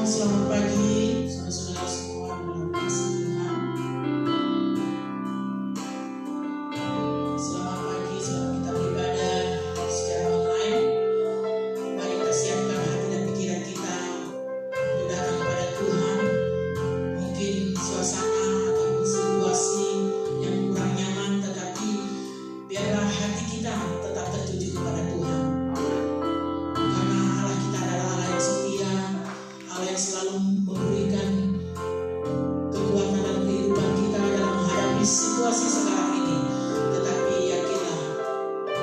Selamat pagi, saudara-saudara semua dalam kasih Tuhan. Selamat pagi, selamat kita beribadah secara online. Mari kita siapkan hati dan pikiran kita untuk datang kepada Tuhan. Mungkin suasana ataupun situasi yang kurang nyaman, tetapi biarlah hati kita tetap tertuju kepada Tuhan. Karena Allah kita adalah Allah yang setia, Allah yang selalu memberikan kekuatan dalam kehidupan kita dalam menghadapi situasi sekarang ini. Tetapi yakinlah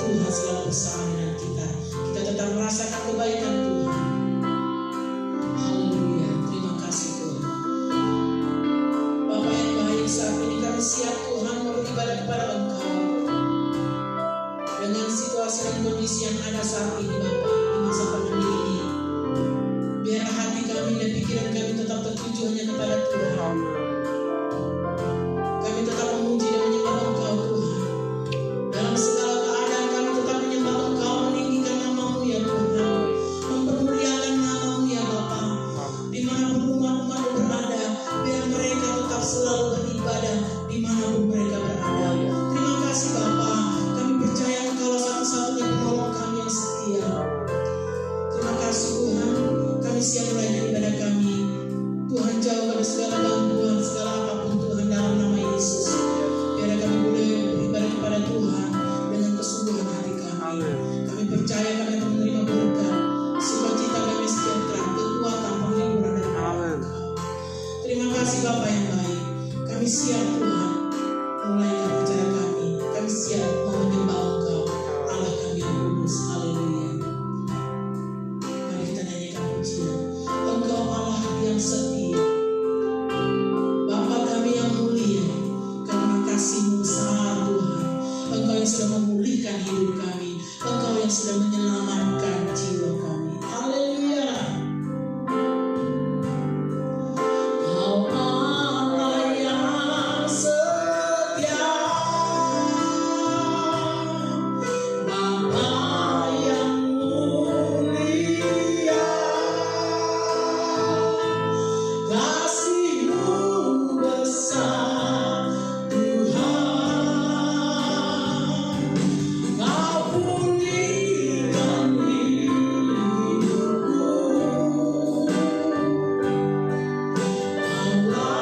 Tuhan selalu bersama dengan kita. Kita tetap merasakan kebaikan Tuhan. Haleluya, terima kasih Tuhan. Bapa yang baik, saat ini kami siap Tuhan mau beribadah kepada Engkau. Dengan situasi dan kondisi yang ada saat ini Bapa, di masa pandemi ini, biar hati kami dan pikiran kami tetap tertuju hanya kepada Tuhan. Kami tetap memuji dan menyembah Engkau Tuhan. Dalam segala keadaan kami tetap menyembah Engkau, meninggikan nama-Mu ya Tuhan, mempermuliakan nama-Mu ya Bapa. Dimanapun umat-Mu berada, biar mereka tetap selalu beribadah dimanapun mereka berada. Terima kasih Bapa, kami percaya Engkau satu-satunya penolong kami yang setia. Terima kasih Tuhan, kami siap melayani ibadah kami. Tuhan jauh dari segala gangguan, segala apapun Tuhan, dalam nama Yesus. Biar kami boleh beribadah kepada Tuhan dengan kesungguhan hati kami. Kami percaya kami akan menerima berkat, sukacita kami sejahtera, kekuatan, penghiburan dari Engkau. Terima kasih Bapa yang baik. Kami siap Tuhan, mulaikan acara kami. Kami siap mau menyembah Engkau, Allah kami yang kudus. Haleluya. Mari kita nyanyikan pujian. Engkau Allah yang setia, Bapa kami yang mulia, karena kasih-Mu besar Tuhan. Engkau yang sudah memulihkan hidup kami, Engkau yang sudah menyelamatkan jiwa kami. Haleluya. Kau Allah yang setia, Bapa yang mulia, kasih-Mu besar Tuhan. Kau pulihkan hidupku, Bapa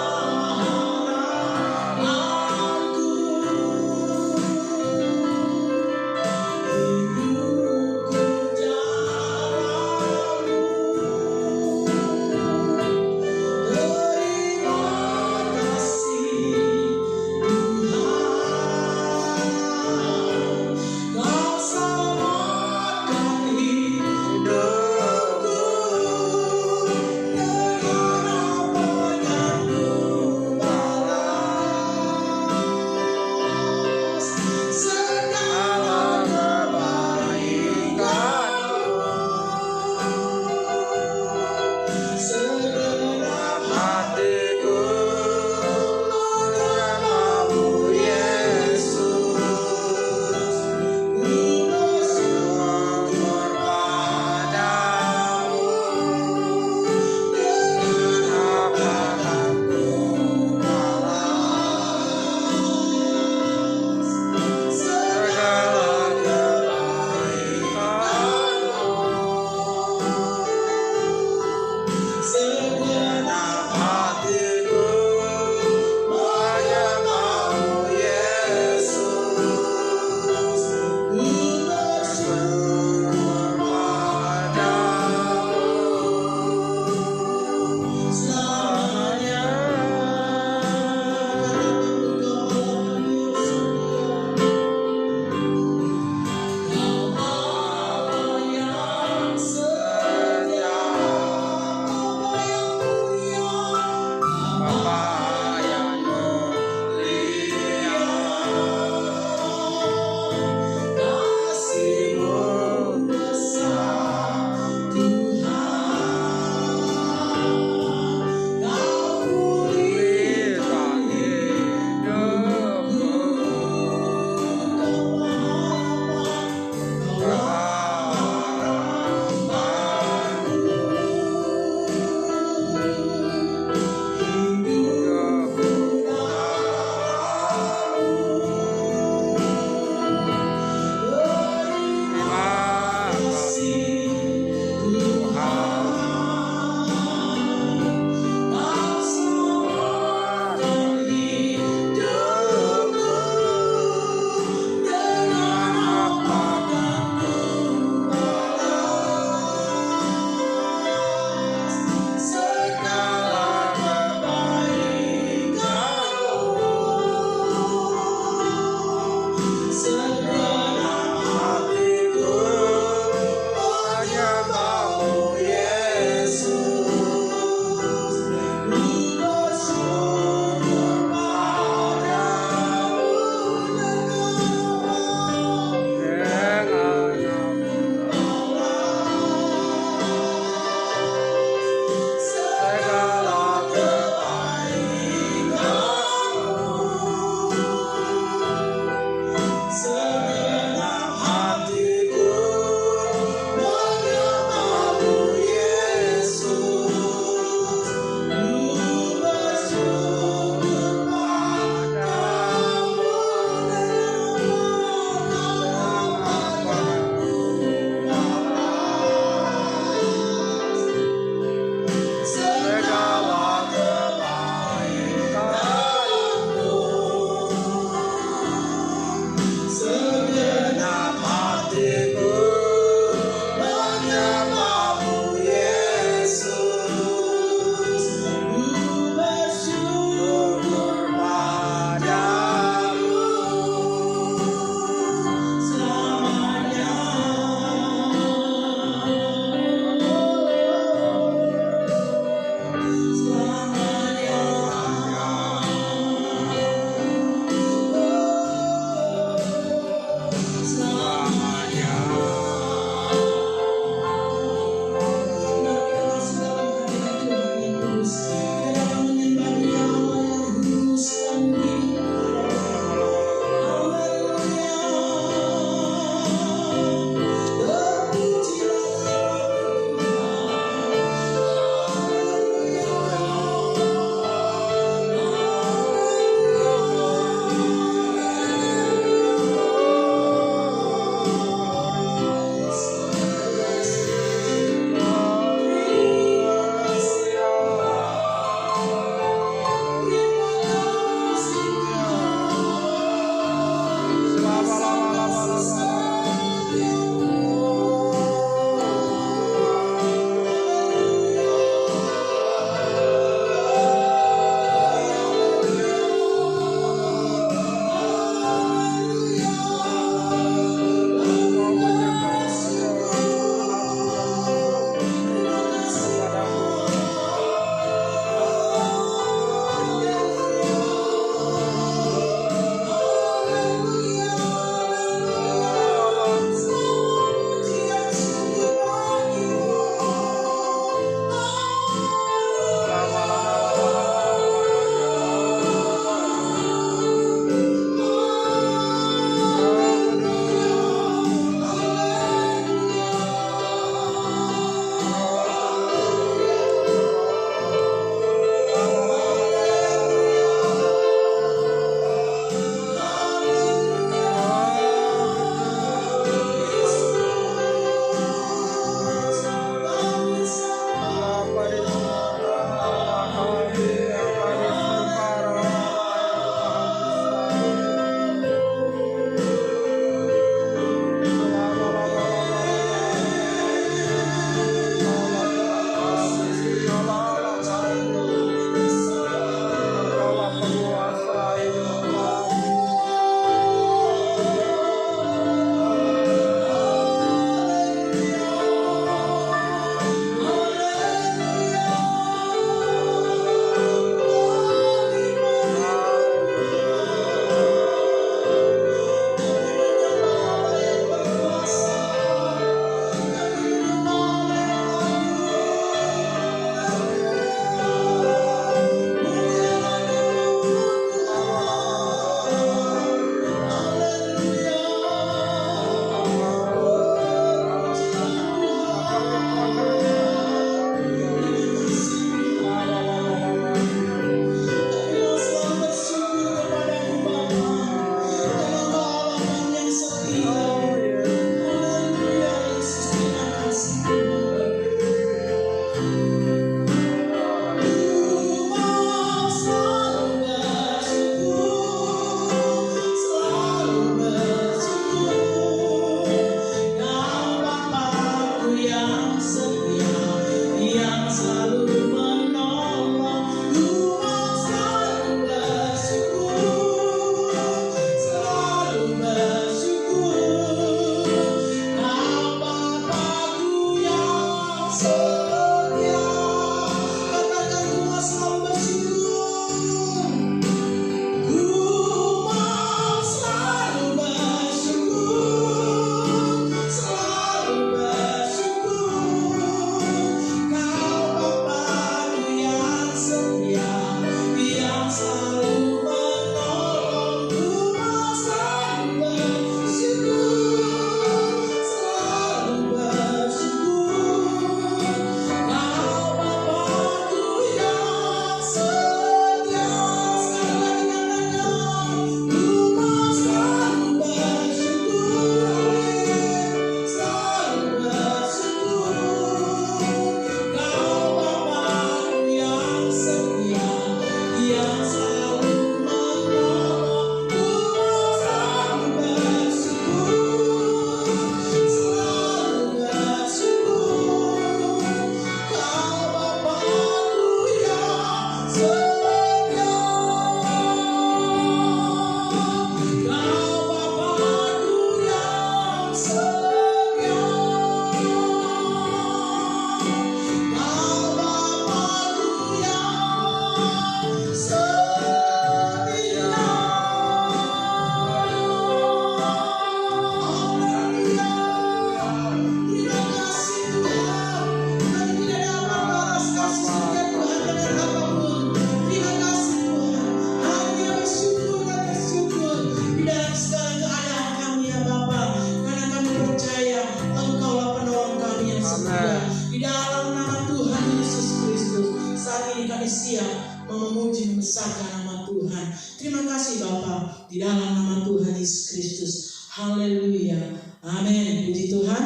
Memuji membesarkan nama Tuhan. Terima kasih Bapa di dalam nama Tuhan Yesus Kristus. Haleluya. Amin. Puji Tuhan.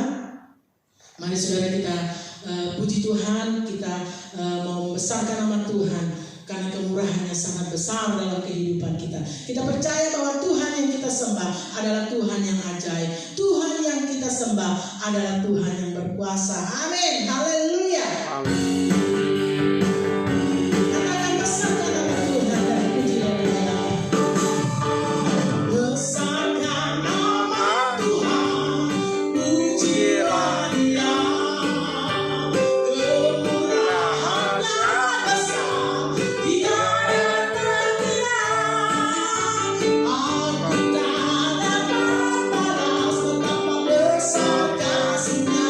Mari saudara kita puji Tuhan. Kita mau membesarkan nama Tuhan karena kemurahannya sangat besar dalam kehidupan kita. Kita percaya bahwa Tuhan yang kita sembah adalah Tuhan yang ajaib. Tuhan yang kita sembah adalah Tuhan yang berkuasa. Amin. Haleluya. Amin. Besar kasih-Nya.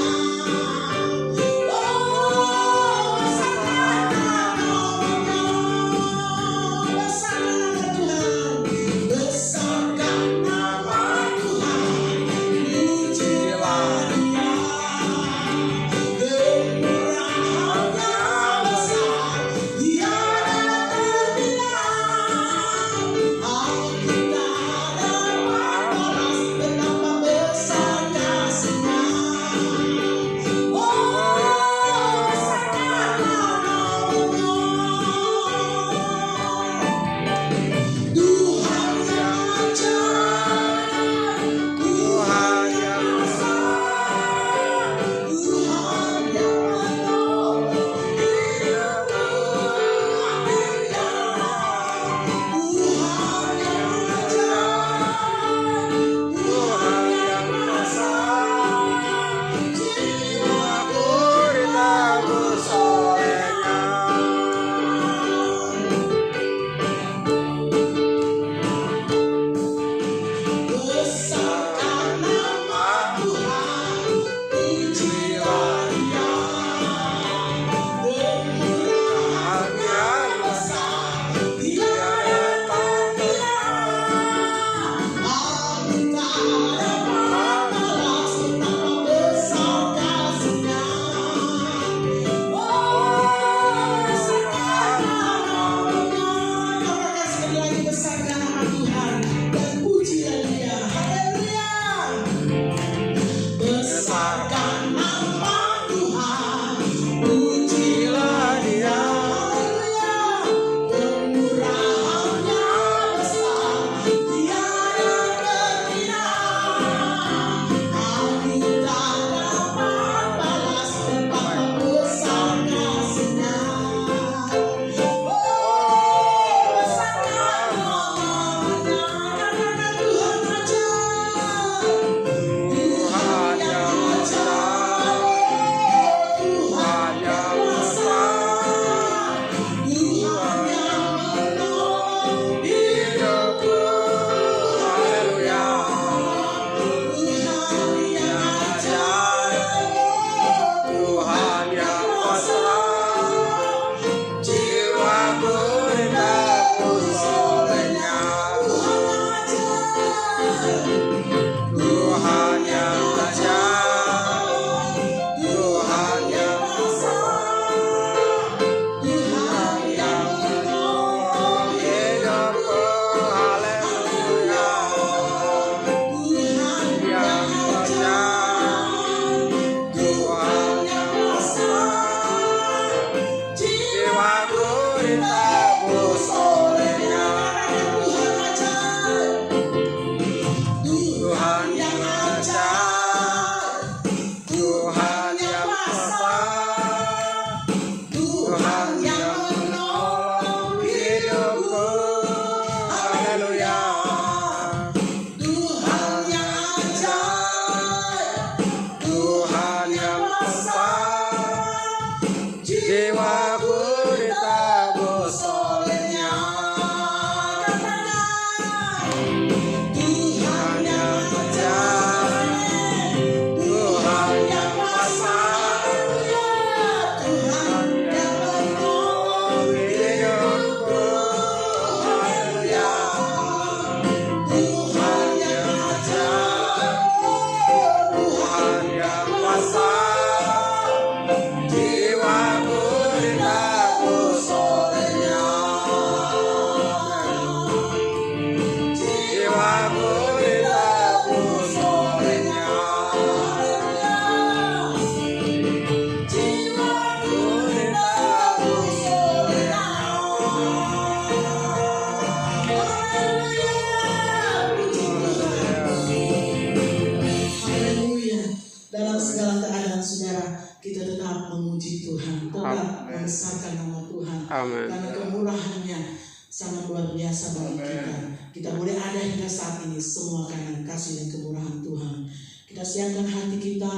Amin. Karena kemurahannya sangat luar biasa bagi kita. Kita boleh ada hingga saat ini semua karena kasih dan kemurahan Tuhan. Kita siapkan hati kita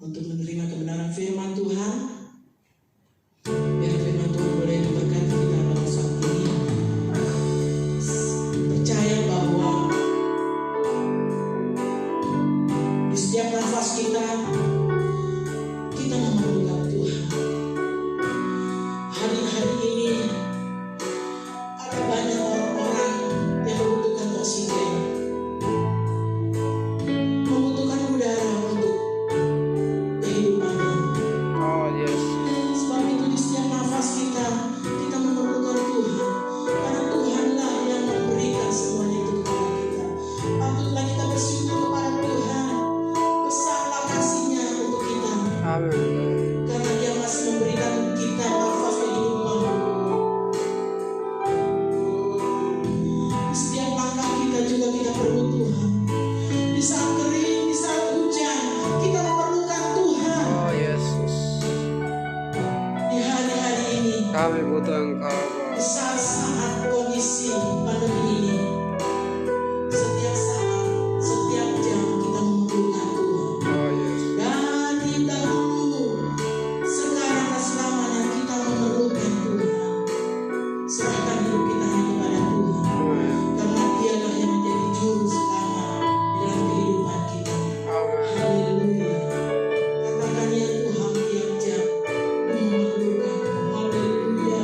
untuk menerima kebenaran firman Tuhan. Biar firman Tuhan boleh memberkati kita pada saat ini. Percaya bahwa di setiap nafas kita memerlukan Tuhan. Hari-hari ini ada banyak orang-orang yang membutuhkan oksigen, membutuhkan udara untuk kehidupannya. Oh yes. Sebab itu di setiap nafas kita memerlukan Tuhan. Karena Tuhanlah yang memberikan semuanya itu kepada kita. Patutlah kita bersyukur kepada Tuhan. Besarlah kasih-Nya untuk kita. Amin. Karena Dia masih memberikan kita nafas kehidupan. Di setiap langkah kita juga kita perlu Tuhan. Di saat kering, di saat hujan, kita memerlukan Tuhan. Oh Yesus. Di hari-hari ini, Kami butuh Engkau, di Bapa. saat-saat kondisi pandemi ini, setiap saat, setiap jam kita memerlukan Tuhan. Oh yes. Dari dahulu, sekarang dan selamanya kita memerlukan Tuhan. Serahkan hidup kita hanya kepada Tuhan. Amin. Karena Dialah yang menjadi juru selamat di dalam kehidupan kita. Amin. Haleluya. Katakan ya Tuhan tiap jam memerlukan. Haleluya.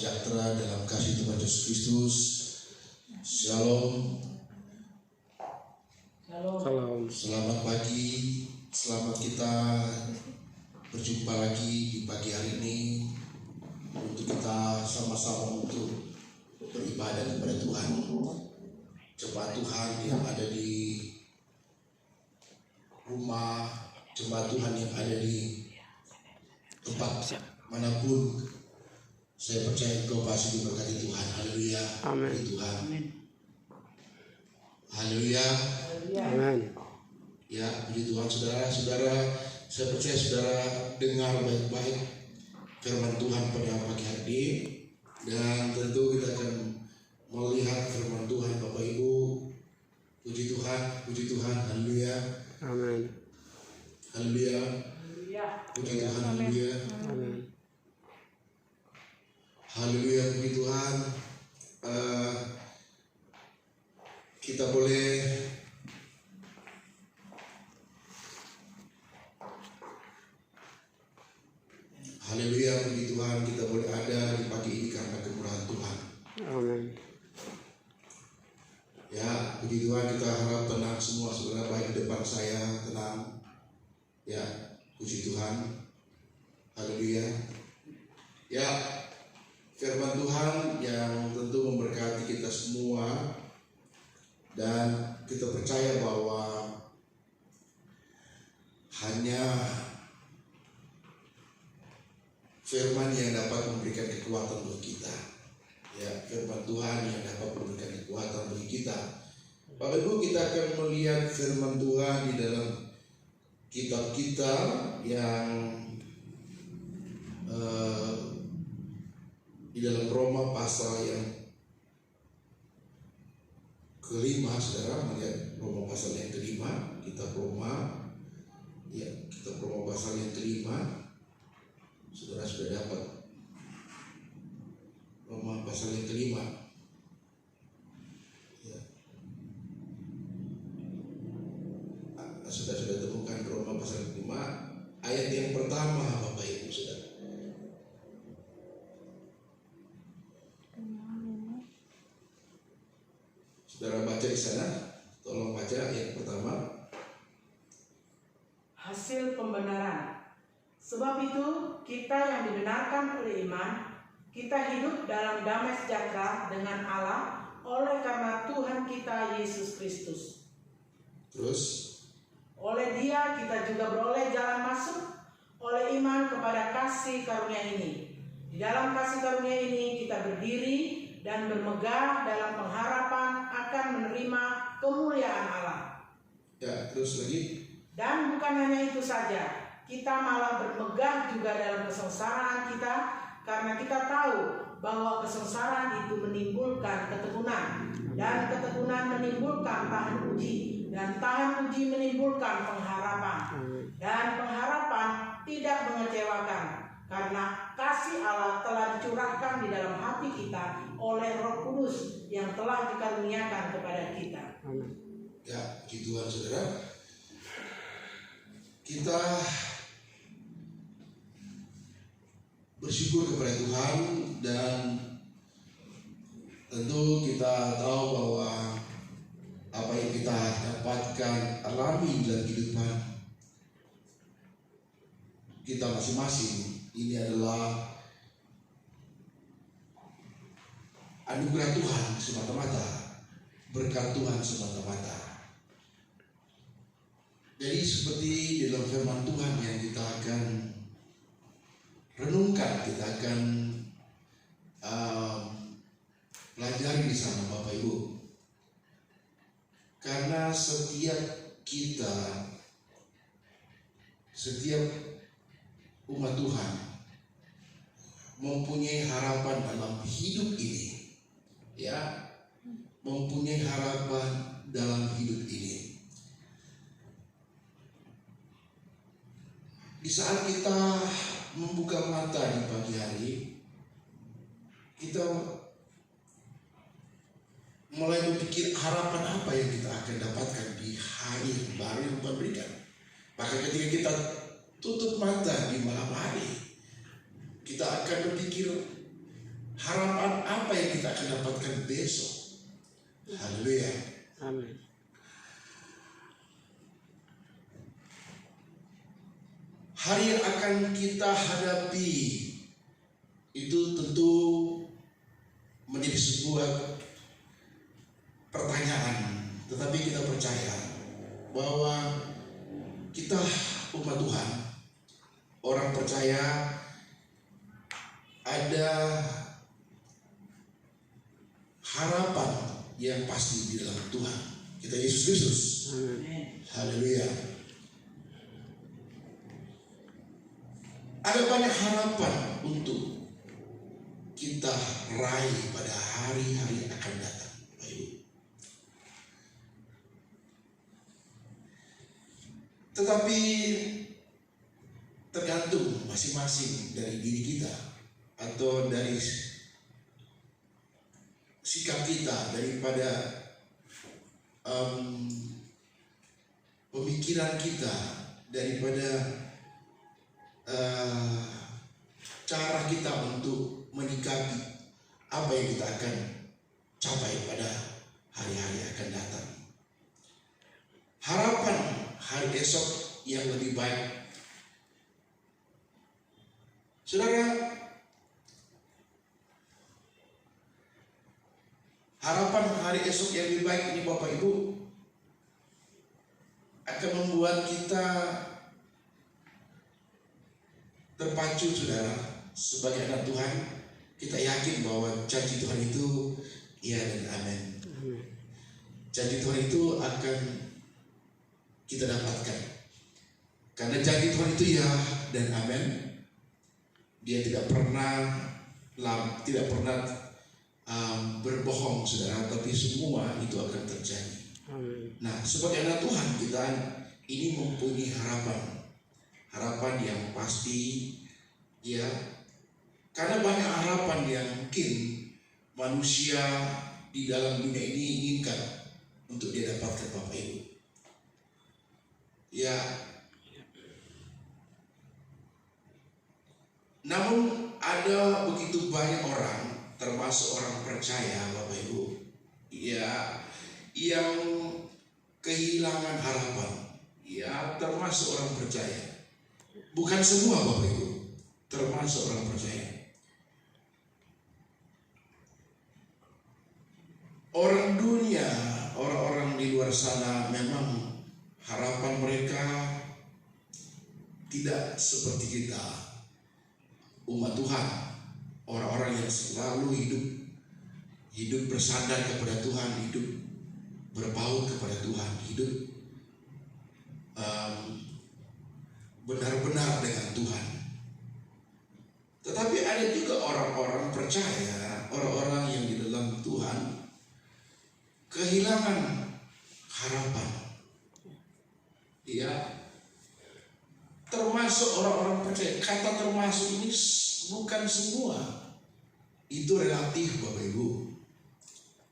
sejahtera dalam kasih Tuhan Yesus Kristus. Shalom. Salam. Selamat pagi. Selamat kita berjumpa lagi di pagi hari ini untuk kita sama-sama untuk beribadah kepada Tuhan. Jemaat Tuhan yang ada di rumah, jemaat Tuhan yang ada di tempat manapun, saya percaya engkau pasti diberkati Tuhan. Haleluya. Amin. Puji Tuhan. Haleluya. Amin. Ya, puji Tuhan. Saudara-saudara, saya percaya saudara dengar baik-baik firman Tuhan pada pagi hari ini, dan tentu kita akan melihat firman Tuhan. Bapak Ibu, puji Tuhan, haleluya. Amin. Haleluya. Puji Tuhan, haleluya. Amin. Haleluya, puji Tuhan. Kita boleh haleluya, puji Tuhan, kita boleh ada di pagi ini karena kemurahan Tuhan. Amin. Ya, puji Tuhan, kita harap tenang semua saudara, baik di depan saya, tenang. Ya, puji Tuhan. Haleluya. Ya, firman Tuhan yang tentu memberkati kita semua, dan kita percaya bahwa hanya firman yang dapat memberikan kekuatan bagi kita. Ya, firman Tuhan yang dapat memberikan kekuatan bagi kita. Bapak Ibu, kita akan melihat firman Tuhan di dalam kitab kita yang di dalam Roma pasal yang kelima. Saudara melihat Roma pasal yang kelima, kitab Roma, ya, kitab Roma pasal yang kelima. Saudara sudah dapat Roma pasal yang kelima. Ya. Sudah temukan Roma pasal yang kelima, ayat yang pertama, Bapak Ibu Saudara. Saudara baca di sana, tolong baca ayat pertama. Hasil pembenaran. Sebab itu kita yang dibenarkan oleh iman, kita hidup dalam damai sejahtera dengan Allah oleh karena Tuhan kita Yesus Kristus. Terus, Oleh Dia kita juga beroleh jalan masuk oleh iman kepada kasih karunia ini. Di dalam kasih karunia ini kita berdiri dan bermegah dalam pengharapan akan menerima kemuliaan Allah. ya, terus lagi. Dan bukan hanya itu saja, kita malah bermegah juga dalam kesengsaraan kita, karena kita tahu bahwa kesengsaraan itu menimbulkan ketekunan, dan ketekunan menimbulkan tahan uji, dan tahan uji menimbulkan pengharapan, dan pengharapan tidak mengecewakan, karena kasih Allah telah dicurahkan di dalam hati kita oleh Roh Kudus yang telah dikaruniakan kepada kita. Ya, puji Tuhan saudara. Kita bersyukur kepada Tuhan, dan tentu kita tahu bahwa apa yang kita dapatkan alami dalam kehidupan kita masing-masing ini adalah anugerah Tuhan semata-mata, berkat Tuhan semata-mata. Jadi seperti di dalam firman Tuhan yang kita akan renungkan, kita akan pelajari di sana, Bapak Ibu. Karena setiap kita, setiap umat Tuhan mempunyai harapan dalam hidup ini, ya, mempunyai harapan dalam hidup ini. Di saat kita membuka mata di pagi hari, kita mulai berpikir harapan apa yang kita akan dapatkan di hari yang baru yang Tuhan berikan. Maka ketika kita tutup mata di malam hari, kita akan berpikir harapan apa yang kita akan dapatkan besok. Haleluya. Amin. Hari yang akan kita hadapi itu tentu menjadi sebuah pertanyaan, tetapi kita percaya bahwa kita umat Tuhan, orang percaya, ada harapan yang pasti di dalam Tuhan kita Yesus Kristus. Haleluya. Ada banyak harapan untuk kita raih pada hari-hari akan datang. Tetapi tergantung masing-masing dari diri kita atau dari sikap kita, daripada pemikiran kita, daripada cara kita untuk menyikapi apa yang kita akan capai pada hari-hari akan datang. Harapan hari esok yang lebih baik. Saudara, harapan hari esok yang lebih baik ini Bapak Ibu akan membuat kita terpacu, saudara. Sebagai anak Tuhan, kita yakin bahwa janji Tuhan itu iya dan amin. Janji Tuhan itu akan kita dapatkan, karena janji Tuhan itu ya dan amin. Dia tidak pernah berbohong, saudara, tapi semua itu akan terjadi. Nah, sebagai anak Tuhan, kita ini mempunyai harapan yang pasti, ya, karena banyak harapan yang mungkin manusia di dalam dunia ini inginkan untuk dia dapatkan, Bapak Ibu. Ya, namun ada begitu banyak orang, termasuk orang percaya, Bapak Ibu, ya, yang kehilangan harapan, ya, termasuk orang percaya. Bukan semua, Bapak Ibu, termasuk orang percaya. Orang dunia, orang-orang di luar sana, memang harapan mereka tidak seperti kita, umat Tuhan, orang-orang yang selalu hidup bersandar kepada Tuhan, hidup berpaut kepada Tuhan, hidup benar-benar dengan Tuhan. Tetapi ada juga orang-orang percaya, orang-orang yang di dalam Tuhan kehilangan harapan. Ya, termasuk orang-orang percaya. Kata termasuk ini bukan semua, itu relatif, Bapak Ibu.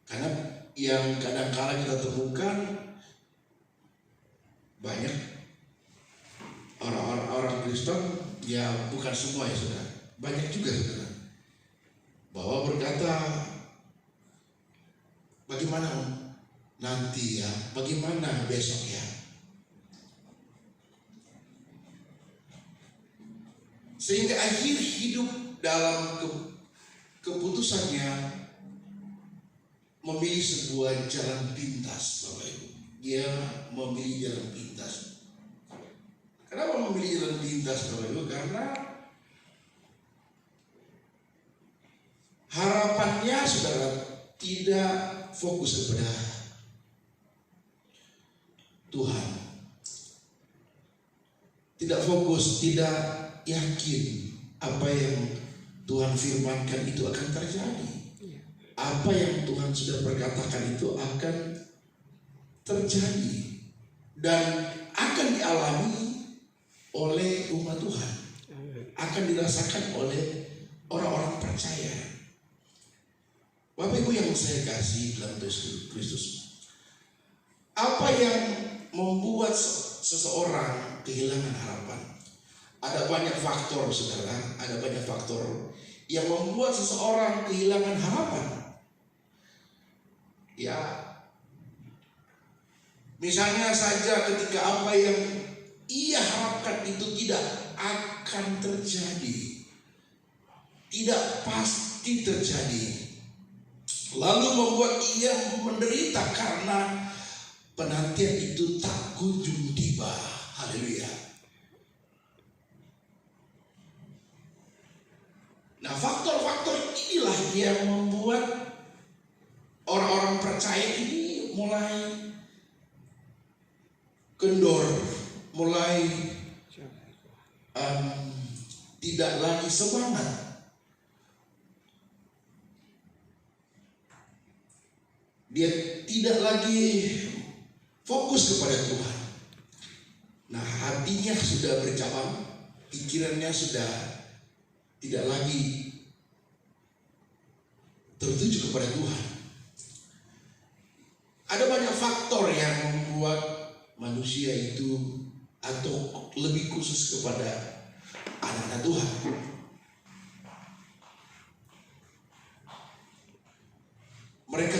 Karena yang kadang-kala kita temukan banyak orang Kristen, ya bukan semua ya saudara, banyak juga saudara, bahwa berkata bagaimana nanti ya, bagaimana besok ya. Sehingga akhir hidup dalam keputusannya memilih sebuah jalan pintas, Bapak Ibu. Dia memilih jalan pintas. Kenapa memilih jalan pintas, Bapak Ibu? Karena harapannya, saudara, tidak fokus kepada Tuhan. Tidak fokus, tidak yakin apa yang Tuhan firmankan itu akan terjadi. Apa yang Tuhan sudah perkatakan itu akan terjadi dan akan dialami oleh umat Tuhan, akan dirasakan oleh orang-orang percaya. Bapak Ibu yang saya kasih dalam Kristus, apa yang membuat seseorang kehilangan harapan? Ada banyak faktor, saudara. Ada banyak faktor yang membuat seseorang kehilangan harapan. Ya, misalnya saja ketika apa yang ia harapkan itu tidak akan terjadi, tidak pasti terjadi, lalu membuat ia menderita karena penantian itu tak kunjung tiba. Haleluya. Nah, faktor-faktor inilah yang membuat orang-orang percaya ini mulai kendor, mulai tidak lagi semangat. Dia tidak lagi fokus kepada Tuhan. Nah, hatinya sudah bercabang, pikirannya sudah tidak lagi tertuju kepada Tuhan. Ada banyak faktor yang membuat manusia itu, atau lebih khusus kepada anak-anak Tuhan, mereka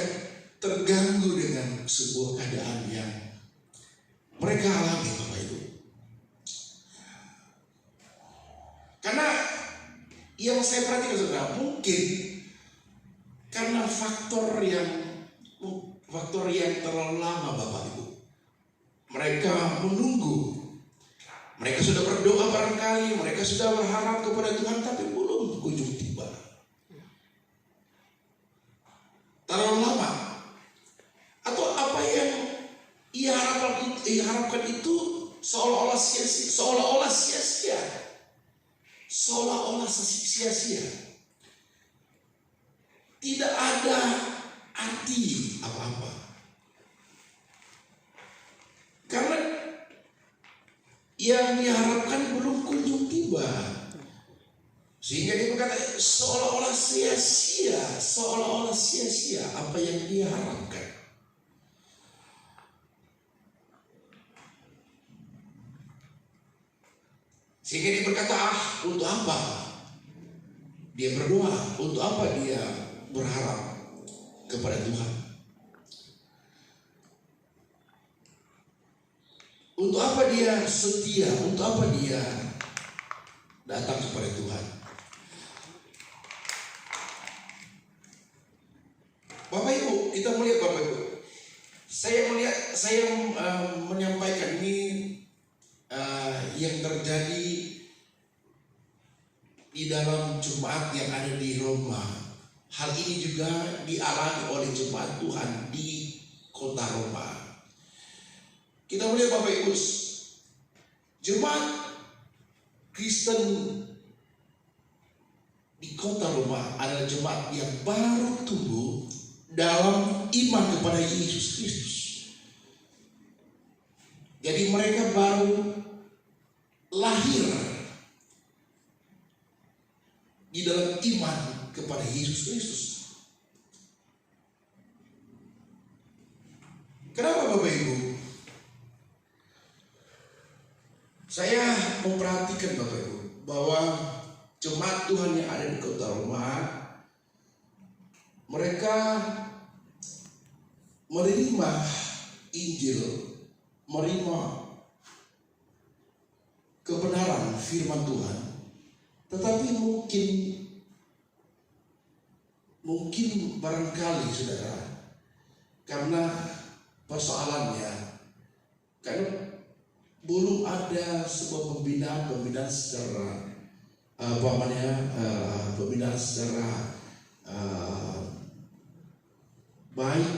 terganggu dengan sebuah keadaan yang mereka alami, Bapak Ibu. Karena yang saya perhatikan, saudara, mungkin karena faktor yang terlalu lama, Bapak Ibu. Mereka menunggu. Mereka sudah berdoa barangkali, mereka sudah berharap kepada Tuhan, tapi belum kunjung tiba. Terlalu lama. Atau apa yang ia harapkan itu seolah-olah sia-sia. Seolah-olah sia-sia. Tidak ada arti apa-apa. Karena yang diharapkan belum kunjung tiba. Sehingga dia berkata seolah-olah sia-sia apa yang dia harapkan. Sehingga dia berkata, untuk apa dia berdoa? Untuk apa dia berharap kepada Tuhan? Untuk apa dia setia? Untuk apa dia datang kepada Tuhan? Bapak Ibu, kita melihat, Bapak Ibu, saya menyampaikan ini yang terjadi di dalam jemaat yang ada di Roma. Hal ini juga dialami oleh jemaat Tuhan di kota Roma. Kita melihat, Bapak Ibu, jemaat Kristen di kota Roma adalah jemaat yang baru tumbuh dalam iman kepada Yesus Kristus. Jadi mereka baru lahir di dalam iman kepada Yesus Kristus. Kenapa, Bapak Ibu? Saya memperhatikan, Bapak Ibu, bahwa jemaat Tuhan yang ada di kota Roma, mereka menerima Injil, menerima kebenaran firman Tuhan, tetapi mungkin barangkali, saudara, karena persoalannya, karena belum ada sebuah pembinaan secara pembinaan secara baik,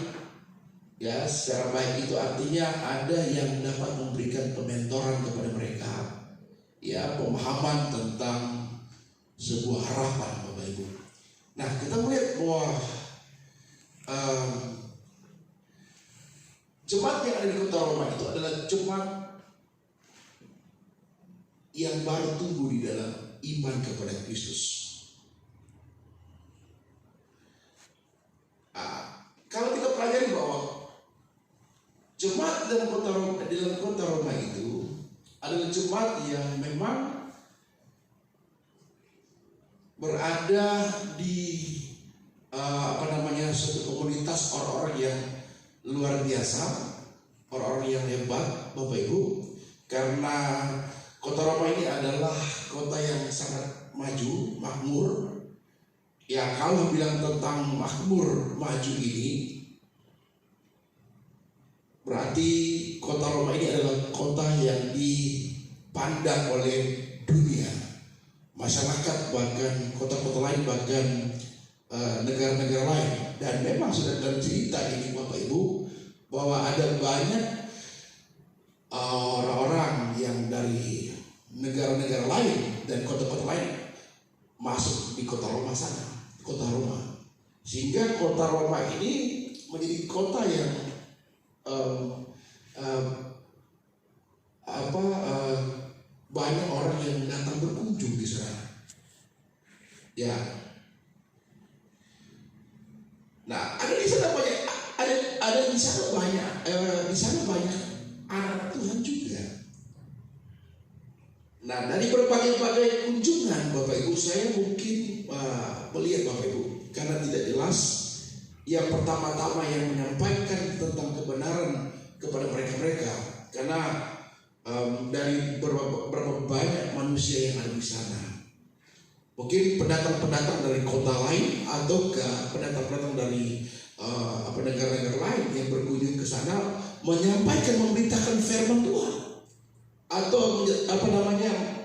ya, secara baik itu artinya ada yang dapat memberikan pementoran kepada mereka, ya, pemahaman tentang sebuah harapan, Bapak Ibu. Nah, kita melihat bahwa jemaat yang ada di kota Roma itu adalah jemaat yang baru tumbuh di dalam iman kepada Kristus. Kalau kita pelajari bahwa jemaat dalam kota Roma itu adalah jemaat yang memang, berada di suatu komunitas orang-orang yang luar biasa, orang-orang yang hebat, Bapak Ibu, karena kota Roma ini adalah kota yang sangat maju, makmur. Ya, kalau bilang tentang makmur, maju ini, berarti kota Roma ini adalah kota yang dipandang oleh dunia, masyarakat, bahkan kota-kota lain, bahkan negara-negara lain. Dan memang sudah dalam cerita ini Bapak Ibu, bahwa ada banyak orang-orang yang dari negara-negara lain dan kota-kota lain masuk di kota Roma sana, kota Roma, sehingga kota Roma ini menjadi kota yang banyak orang yang datang berkunjung di sana. Ya, nah ada di sana banyak, ada di sana banyak, banyak anak Tuhan juga. Nah, dari berbagai kunjungan Bapak Ibu, saya mungkin melihat Bapak Ibu, karena tidak jelas. Yang pertama-tama yang menyampaikan tentang kebenaran kepada mereka, karena dari berapa banyak manusia yang ada di sana. Mungkin pendatang-pendatang dari kota lain, ataukah pendatang-pendatang dari negara-negara lain yang berkunjung ke sana menyampaikan, memberitakan firman Tuhan, atau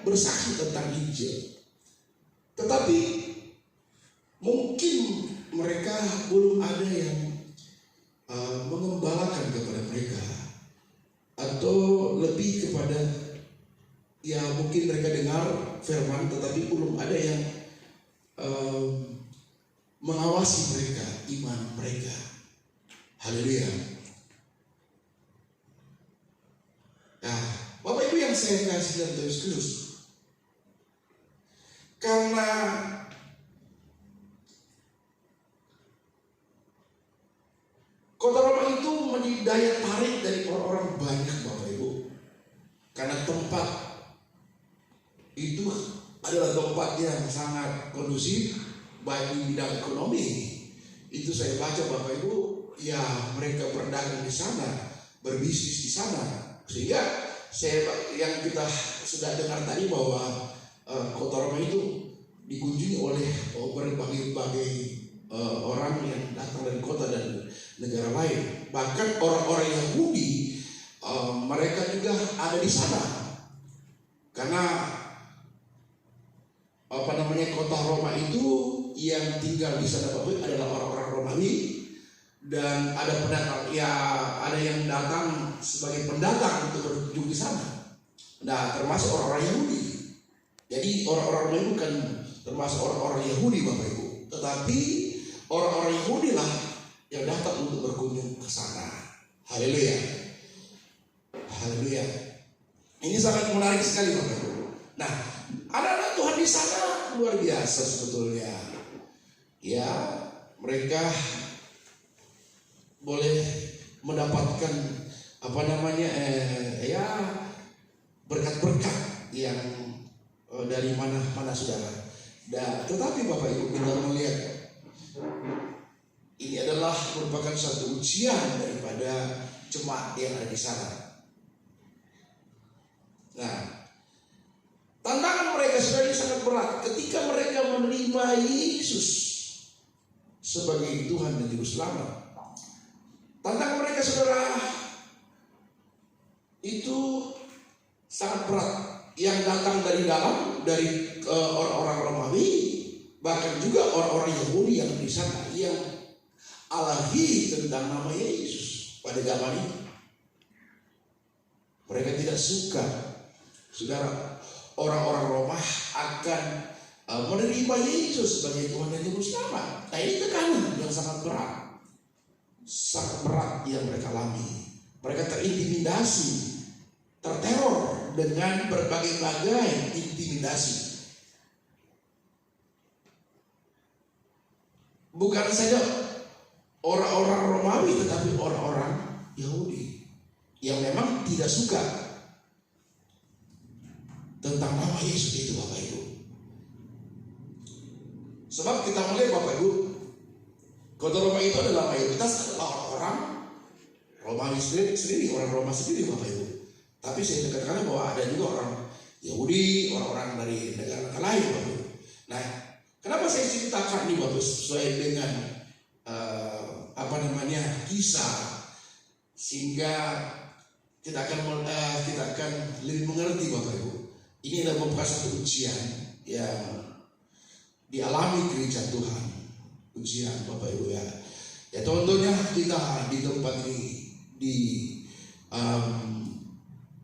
bersaksi tentang Injil. Tetapi mungkin mereka belum ada yang mengembalakan kepada mereka, atau lebih kepada, ya mungkin mereka dengar firman tetapi belum ada yang mengawasi mereka, iman mereka. Haleluya. Nah, Bapak Ibu yang saya kasih dan terus, karena kota Roma itu menjadi daya tarik dari orang-orang banyak Bapak Ibu, karena tempat itu adalah tempat yang sangat kondusif baik di bidang ekonomi. Itu saya baca Bapak Ibu, ya mereka berdagang di sana, berbisnis di sana, sehingga yang kita sudah dengar tadi bahwa kota Roma itu dikunjungi oleh berbagai orang yang datang dari kota dan negara lain. Bahkan orang-orang Yahudi, mereka juga ada di sana, karena kota Roma itu yang tinggal di sana Bapak adalah orang-orang Romawi, dan ada pendatang, ya ada yang datang sebagai pendatang untuk berkunjung di sana. Nah, termasuk orang-orang Yahudi. Jadi orang-orang Romawi bukan termasuk orang-orang Yahudi Bapak Ibu, tetapi orang-orang Yahudi lah yang datang untuk berkunjung ke sana. Haleluya. Haleluya. Ini sangat menarik sekali Bapak Ibu. Nah, anak-anak Tuhan di sana luar biasa sebetulnya. Ya, mereka boleh mendapatkan berkat-berkat yang dari mana saudara. Dan tetapi Bapak Ibu, kita melihat ini adalah merupakan satu ujian daripada jemaat yang ada di sana. Nah, tantangan mereka sudah sangat berat ketika mereka menerima Yesus sebagai Tuhan dan Juru Selamat. Tantangan mereka saudara itu sangat berat, yang datang dari dalam, dari orang-orang Romawi, bahkan juga orang-orang Yahudi yang di sana, yang alahi tentang nama Yesus pada zaman itu. Mereka tidak suka, saudara, orang-orang Roma akan menerima Yesus sebagai Tuhan dan Juru Selamat. Nah, ini tekanan yang sangat berat yang mereka alami. Mereka terintimidasi, terteror dengan berbagai-bagai intimidasi. Bukan saja orang-orang Romawi, tetapi orang-orang Yahudi yang memang tidak suka tentang nama Yesus itu Bapak Ibu. Romawi sendiri, orang Roma sendiri Bapak Ibu. Tapi saya katakan bahwa ada juga orang Yahudi, orang-orang dari negara lain Bapak Ibu. Nah, kenapa saya ceritakan ini Bapak sesuai dengan kisah, sehingga kita akan lebih mengerti Bapak Ibu. Ini adalah merupakan satu ujian yang dialami gereja Tuhan, ujian Bapak Ibu ya. Ya contohnya kita di tempat ini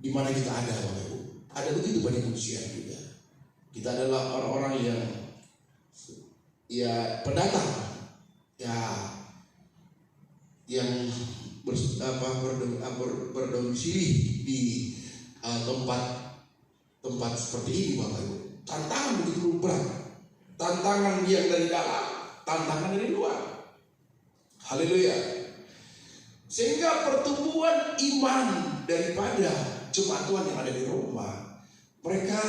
di mana kita ada Bapak Ibu, ada begitu banyak ujian juga. Kita adalah orang-orang yang pendatang ya, yang berdomisili di tempat seperti ini Bapak Ibu. Tantangan begitu berat, tantangan yang dari dalam, tantangan dari luar. Haleluya. Sehingga pertumbuhan iman daripada jemaat Tuhan yang ada di Roma, mereka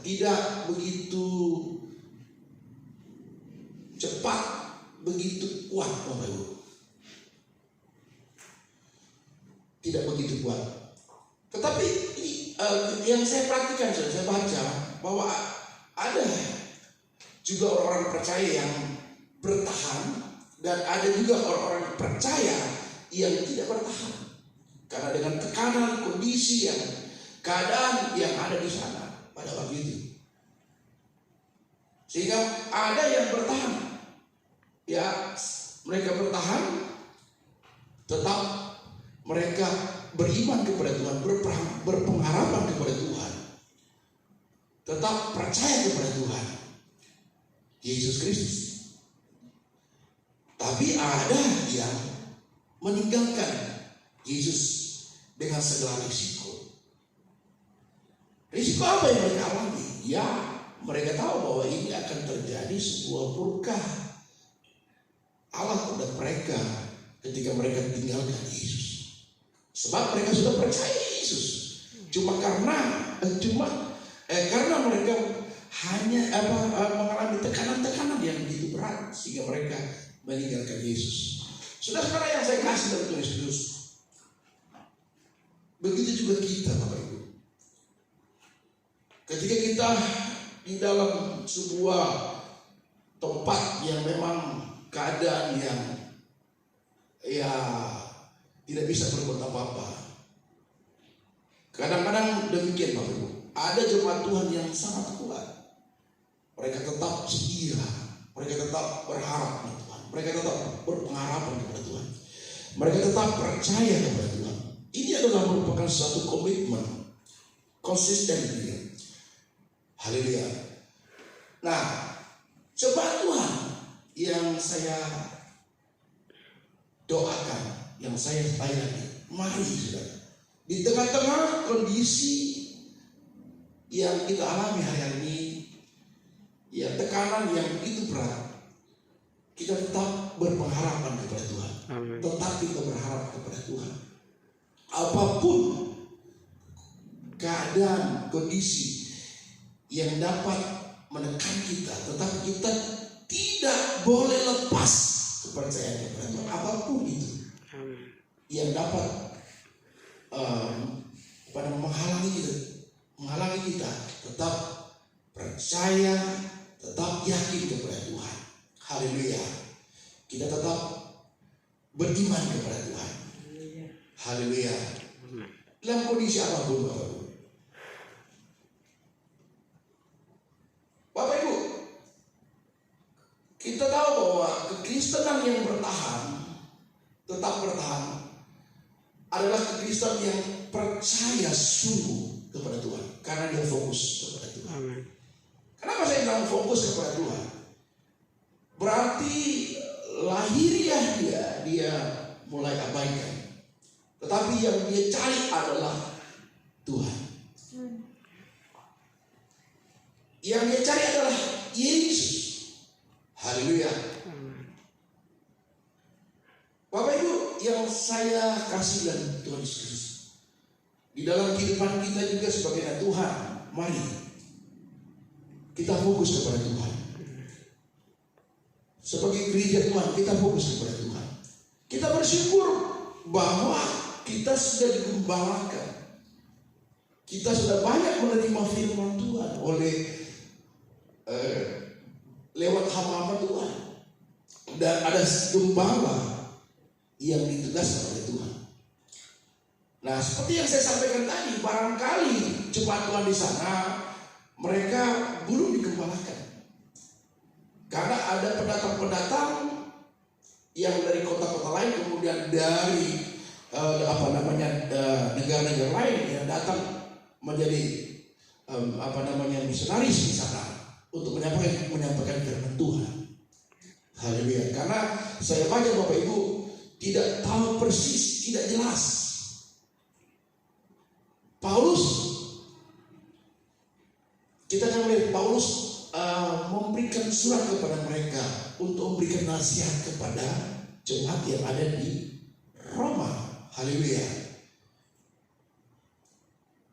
tidak begitu cepat, begitu kuat Bapak Ibu. Tidak begitu kuat. Tetapi yang saya perhatikan, saya baca bahwa ada juga orang-orang percaya yang bertahan, dan ada juga orang-orang percaya yang tidak bertahan karena dengan tekanan kondisi keadaan yang ada di sana pada waktu itu. Sehingga ada yang bertahan, ya mereka bertahan, tetap mereka beriman kepada Tuhan, berpengharapan kepada Tuhan, tetap percaya kepada Tuhan Yesus Kristus. Tapi ada yang meninggalkan Yesus dengan segala risiko. Risiko apa yang mereka alami? Ya, mereka tahu bahwa ini akan terjadi sebuah murka Allah kepada mereka ketika mereka tinggalkan Yesus. Sebab mereka sudah percaya Yesus. Cuma karena mereka hanya mengalami tekanan-tekanan yang begitu berat sehingga mereka meninggalkan Yesus. Saudara-saudara yang saya kasih dalam Tuhan Yesus, begitu juga kita Bapak Ibu. Ketika kita di dalam sebuah tempat yang memang keadaan yang tidak bisa berbuat apa-apa, kadang-kadang demikian Bapak Ibu. Ada jemaat Tuhan yang sangat kuat. Mereka tetap setia, mereka tetap berharap kepada Tuhan, mereka tetap berpengharapan kepada Tuhan, mereka tetap percaya kepada Tuhan. Ini adalah merupakan suatu komitmen, konsisten dia. Haleluya. Nah, jemaat Tuhan yang saya doakan, yang saya sayangkan, mari saudara, di tengah-tengah kondisi yang kita alami hari ini, ya tekanan yang begitu berat, kita tetap berpengharapan kepada Tuhan. Amin. Tetap kita berharap kepada Tuhan. Apapun keadaan, kondisi yang dapat menekan kita, tetapi kita tidak boleh lepas kepercayaan kepada Tuhan. Apapun itu yang dapat menghalangi kita, tetap percaya, tetap yakin kepada Tuhan. Haleluya. Kita tetap beriman kepada Tuhan. Haleluya. Dalam kondisi apapun Bapak Ibu. Bapak Ibu, kita tahu bahwa kekristenan yang bertahan, tetap bertahan, adalah kekristenan yang percaya sungguh kepada Tuhan, karena dia fokus kepada Tuhan. Amin. Kenapa saya bilang fokus kepada Tuhan? Berarti lahiriah dia mulai abaikan, tetapi yang dia cari adalah Tuhan. Yang dia cari adalah Yesus. Haleluya. Bapak Ibu yang saya kasih dan Tuhan Yesus, di dalam kehidupan kita juga sebagai anak Tuhan, mari kita fokus kepada Tuhan. Sebagai gereja Tuhan, kita fokus kepada Tuhan. Kita bersyukur bahwa kita sudah digembalakan. Kita sudah banyak menerima firman Tuhan oleh lewat hamba-hamba Tuhan. Dan ada gembala yang ditugaskan oleh Tuhan. Nah, seperti yang saya sampaikan tadi, barangkali jemaat Tuhan di sana mereka belum digembalakan. Karena ada pendatang-pendatang yang dari kota-kota lain, kemudian dari negara-negara lain yang datang menjadi misionaris di sana untuk menyampaikan firman Tuhan. Haleluya. Karena saya baca Bapak Ibu tidak tahu persis, tidak jelas. Paulus, kita akan melihat Paulus memberikan surat kepada mereka untuk memberikan nasihat kepada jemaat yang ada di Roma. Haleluya.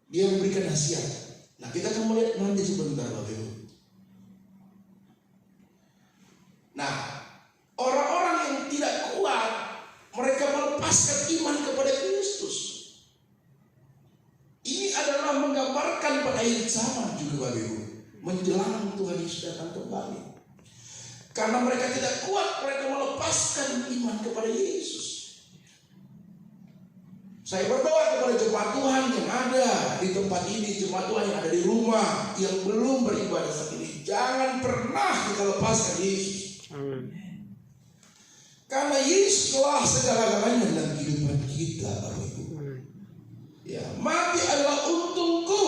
Dia memberikan nasihat. Nah, kita akan melihat nanti sebentar Bapak Ibu. Nah, orang-orang yang tidak kuat, mereka melepaskan iman kepada Kristus. Ini adalah menggambarkan pada akhir zaman juga Bapak Ibu, menjelang Tuhan Yesus datang kembali. Karena mereka tidak kuat, mereka melepaskan iman kepada Yesus. Saya berdoa kepada jemaat Tuhan yang ada di tempat ini, jemaat Tuhan yang ada di rumah, yang belum beribadah saat ini, jangan pernah kita lepaskan Yesus. Amin. Karena Yesuslah segala-galanya dalam kehidupan kita, Bapak Ibu. Ya, mati adalah untungku,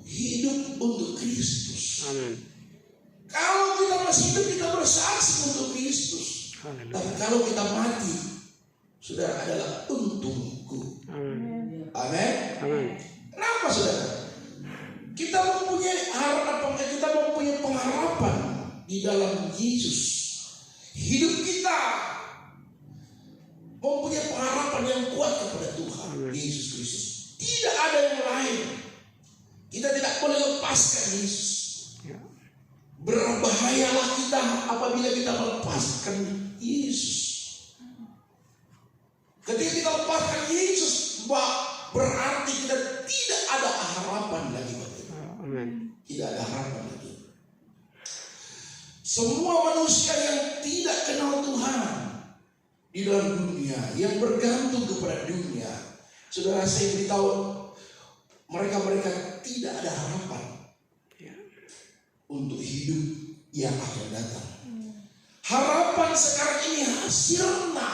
hidup untuk Kristus. Amin. Kalau kita masih hidup, kita bersaksi untuk Kristus. Haleluya. Tapi kalau kita mati, saudara, adalah untungku. Amin. Amin. Amin. Kenapa saudara? Kita mempunyai harapan, kita mempunyai pengharapan di dalam Yesus. Hidup kita mempunyai pengharapan yang kuat kepada Tuhan. Amin. Yesus Kristus. Tidak ada yang lain. Kita tidak boleh lepaskan Yesus. Ya. Berbahayalah kita apabila kita melepaskan Yesus. Ketika kita lepaskan Yesus, berarti kita tidak ada harapan lagi. Amin. Tidak ada harapan lagi. Semua manusia yang tidak kenal Tuhan di dalam dunia, yang bergantung kepada dunia, saudara, saya beritahu mereka tidak ada harapan untuk hidup yang akan datang. Harapan sekarang ini sirna,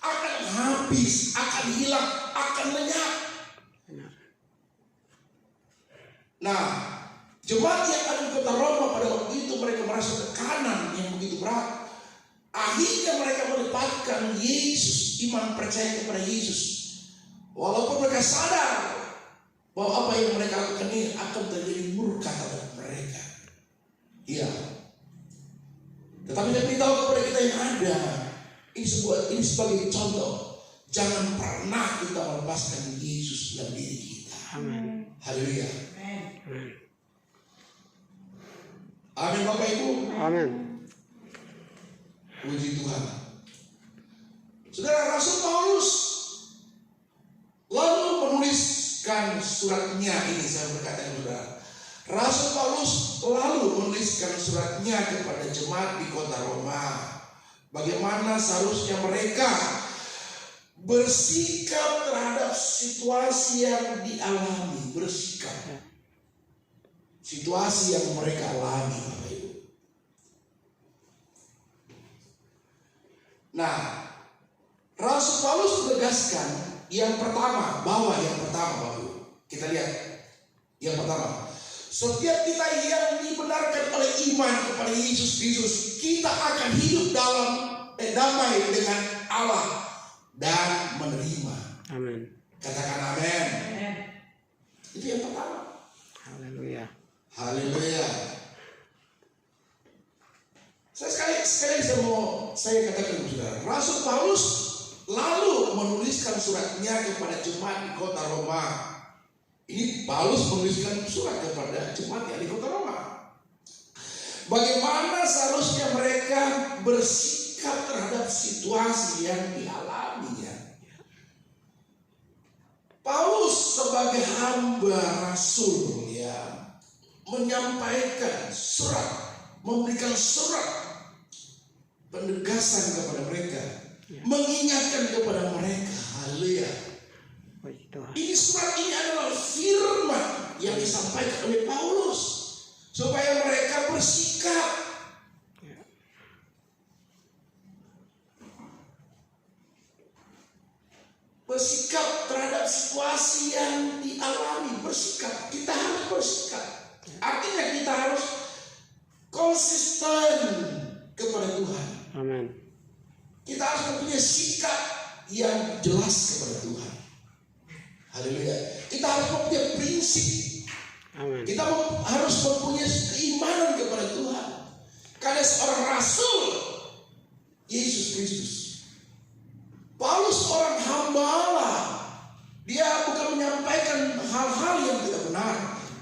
akan habis, akan hilang, akan lenyap. Nah, jemaat yang ada di kota Roma pada waktu itu, mereka merasa tekanan yang begitu berat. Akhirnya mereka mendapatkan Yesus, iman percaya kepada Yesus. Walaupun mereka sadar bahwa apa yang mereka lakukan ini akan terjadi murka terhadap mereka. Iya. Tetapi saya beritahu kepada kita yang ada, ini sebagai contoh. Jangan pernah kita melepaskan Yesus dalam diri kita. Amin. Haleluya. Amin. Amin Bapak Ibu. Amin. Puji Tuhan. Saudara, Rasul Paulus lalu menuliskan suratnya ini, saya berkata kepada saudara. Rasul Paulus lalu menuliskan suratnya kepada jemaat di kota Roma. Bagaimana seharusnya mereka bersikap terhadap situasi yang dialami, bersikap. Situasi yang mereka alami, Bapak Ibu. Nah, Rasul Paulus menegaskan yang pertama, Bapak Ibu. Kita lihat yang pertama. Setiap kita yang dibenarkan oleh iman kepada Yesus Kristus, kita akan hidup dalam damai dengan Allah dan menerima. Amin. Katakan amin. Itu yang pertama. Haleluya. Haleluya. Saya katakan saudara, Rasul Paulus lalu menuliskan suratnya kepada jemaat di kota Roma. Ini Paulus menuliskan surat kepada jemaat yang di kota Roma. Bagaimana seharusnya mereka bersikap terhadap situasi yang dialaminya. Paulus sebagai hamba rasul ya menyampaikan surat, memberikan surat penegasan kepada mereka, mengingatkan kepada mereka. Haleluya. Puji Tuhan. Ini surat ini adalah firman yang disampaikan oleh Paulus supaya mereka bersikap. Bersikap terhadap situasi yang dialami. Bersikap, kita harus bersikap. Artinya kita harus konsisten kepada Tuhan. Amin. Kita harus mempunyai sikap yang jelas kepada Tuhan. Haleluya. Kita harus mempunyai prinsip. Amin. Kita harus mempunyai keimanan kepada Tuhan. Karena seorang rasul Yesus Kristus, Paulus orang hamba Allah. Dia bukan menyampaikan hal-hal yang tidak benar.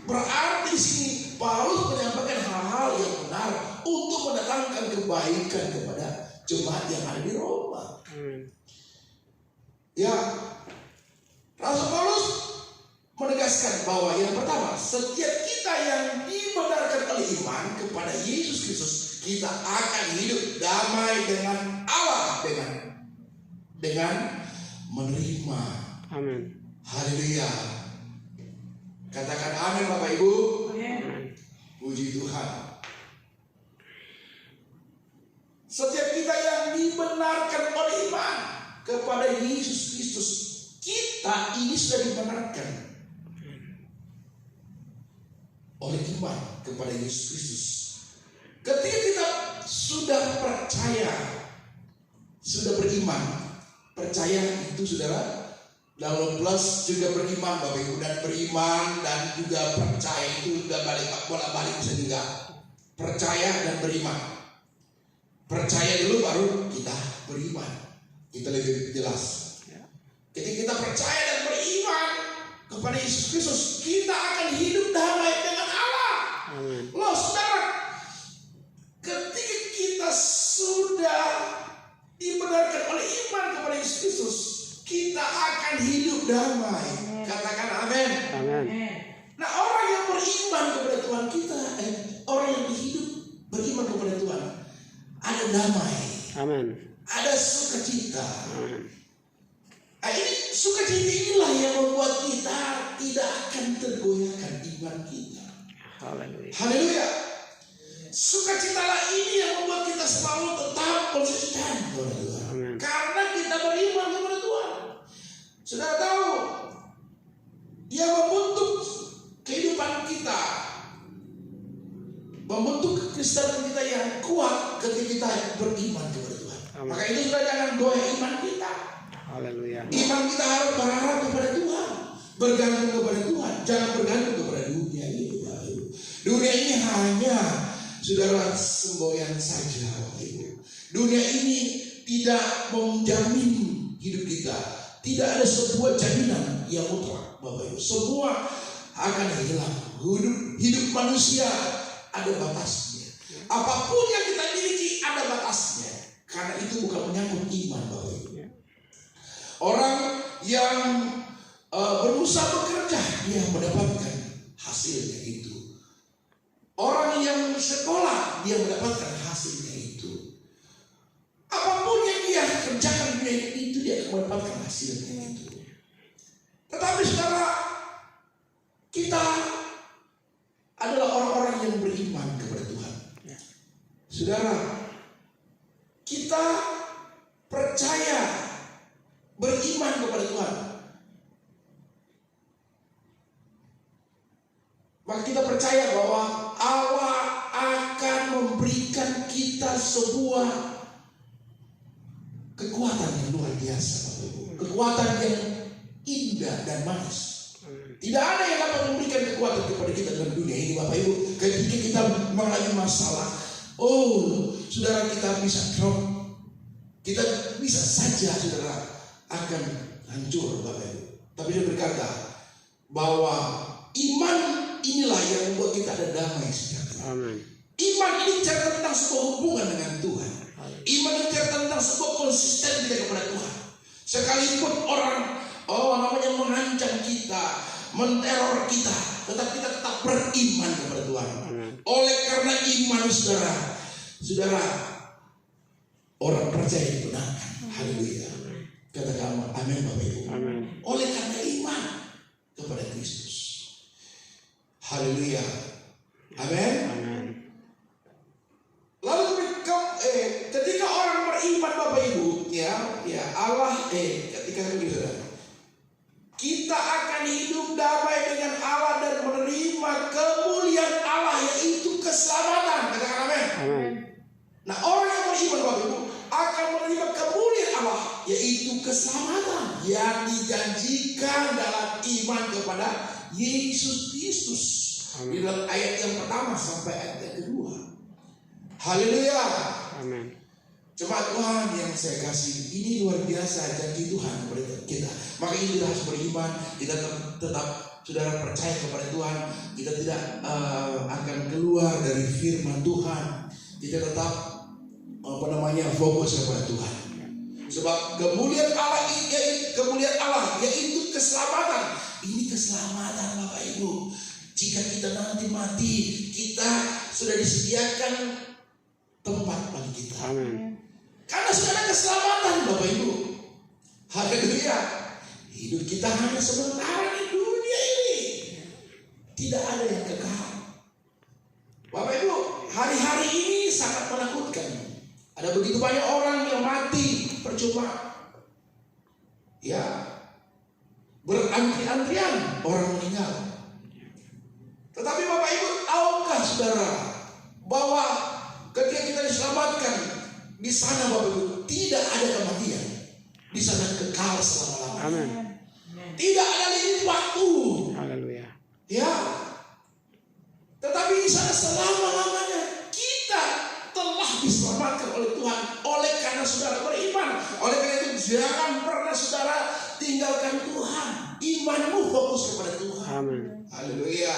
Berarti di sini Paulus menyampaikan hal-hal yang benar untuk mendatangkan kebaikan kepada jemaat yang ada di Roma. Amin. Ya, Rasul Paulus menegaskan bahwa yang pertama, setiap kita yang dibenarkan oleh iman kepada Yesus Kristus, kita akan hidup damai dengan Allah dengan menerima. Amin. Haleluya. Katakan amin Bapak Ibu. Amin. Puji Tuhan. Setiap kita yang dibenarkan oleh iman kepada Yesus Kristus, kita ini sudah dibenarkan oleh iman kepada Yesus Kristus. Ketika kita sudah percaya, sudah beriman, percaya itu saudara, lalu plus juga beriman Bapak Ibu, dan beriman dan juga percaya itu juga bolak-balik bisa juga. Percaya dan beriman. Percaya dulu baru kita beriman. Kita lebih jelas. Ketika kita percaya dan beriman kepada Yesus Kristus, kita akan hidup damai dengan Allah. Amin. Loh saudara, ketika kita sudah dibenarkan oleh iman kepada Yesus Kristus, kita akan hidup damai. Katakan amin. Amin. Nah, orang yang beriman kepada Tuhan kita, orang yang hidup beriman kepada Tuhan, ada damai, Amin. ada sukacita. Amin. Nah, ini sukacita inilah yang membuat kita tidak akan tergoyahkan iman kita. Haleluya. Haleluya. Sukacitalah ini yang membuat kita selalu tetap konsisten kepada Tuhan. Amin. Karena kita beriman kepada Tuhan. Sudah tahu, yang membentuk kehidupan kita, membentuk kekristenan kita yang kuat ketika kita beriman kepada Tuhan. Amin. Maka itu sudah jangan goyah iman kita. Haleluya. Iman kita harus berharap kepada Tuhan, bergantung kepada Tuhan, jangan bergantung kepada dunia ini. Dunia ini hanya saudara semboyan saja, Bapak Ibu. Dunia ini tidak menjamin hidup kita. Tidak ada sebuah jaminan yang mutlak, Bapak Ibu. Semua akan hilang. Hidup manusia ada batasnya. Apapun yang kita miliki ada batasnya. Karena itu bukan menyangkut iman, Bapak Ibu. Orang yang berusaha bekerja, dia mendapatkan hasilnya itu. Orang yang sekolah, dia mendapatkan hasilnya itu. Apapun yang dia kerjakan itu, dia akan mendapatkan hasilnya itu. Tetapi saudara, kita adalah orang-orang yang beriman kepada Tuhan. Saudara, kita percaya, beriman kepada Tuhan. Maka kita percaya bahwa Allah akan memberikan kita sebuah kekuatan yang luar biasa, Bapak Ibu. Kekuatan yang indah dan manis. Tidak ada yang dapat memberikan kekuatan kepada kita dalam dunia ini, Bapak Ibu. Ketika kita mengalami masalah, saudara, kita bisa drop. Kita bisa saja, saudara, akan hancur, Bapak Ibu. Tapi dia berkata bahwa iman inilah yang membuat kita ada damai sejahtera. Amin. Iman ini bicara tentang sebuah hubungan dengan Tuhan. Iman ini bicara tentang sebuah konsisten kita kepada Tuhan. Sekalipun orang mengancam kita, menteror kita, tetapi kita tetap beriman kepada Tuhan. Oleh karena iman saudara, orang percaya dibenarkan. Haleluya. Katakan amin Bapak Ibu. Amin. Oleh karena iman kepada Kristus. Haleluya. Amin. Amin. Lalu ketika orang beriman Bapak Ibu, Allah ketika begitu, kita akan hidup damai dengan Allah dan menerima kemuliaan Allah, yaitu keselamatan. Katakan amin. Amin. Nah, orang yang beriman Bapak Ibu akan menerima kemuliaan Allah, yaitu keselamatan yang dijanjikan dalam iman kepada Yesus Kristus. Di dalam ayat yang pertama sampai ayat yang kedua. Haleluya. Amin. Jemaat Tuhan yang saya kasih, ini luar biasa janji Tuhan kepada kita. Maka kita harus beriman, kita tetap saudara percaya kepada Tuhan. Kita tidak akan keluar dari firman Tuhan. Kita tetap fokus kepada Tuhan. Sebab kemuliaan Allah yaitu keselamatan. Ini keselamatan Bapak Ibu. Jika kita nanti mati, kita sudah disediakan tempat bagi kita. Amin. Karena sudah ada keselamatan Bapak Ibu. Haleluya. Hidup kita hanya sementara di dunia ini. Tidak ada yang kekal. Bapak Ibu, hari-hari ini sangat menakutkan. Ada begitu banyak orang yang mati percuma. Berantri-antrian orang meninggal. Tetapi Bapak Ibu, tahukah saudara bahwa ketika kita diselamatkan di sana Bapak Ibu tidak ada kematian, di sana kekal selama-lamanya. Amin. Tidak ada limit waktu. Haleluya. Tetapi di sana selama-lamanya kita telah diselamatkan oleh Tuhan. Oleh karena saudara beriman. Oleh karena itu jangan pernah saudara tinggalkan Tuhan. Imanmu fokus kepada Tuhan. Amin. Haleluya.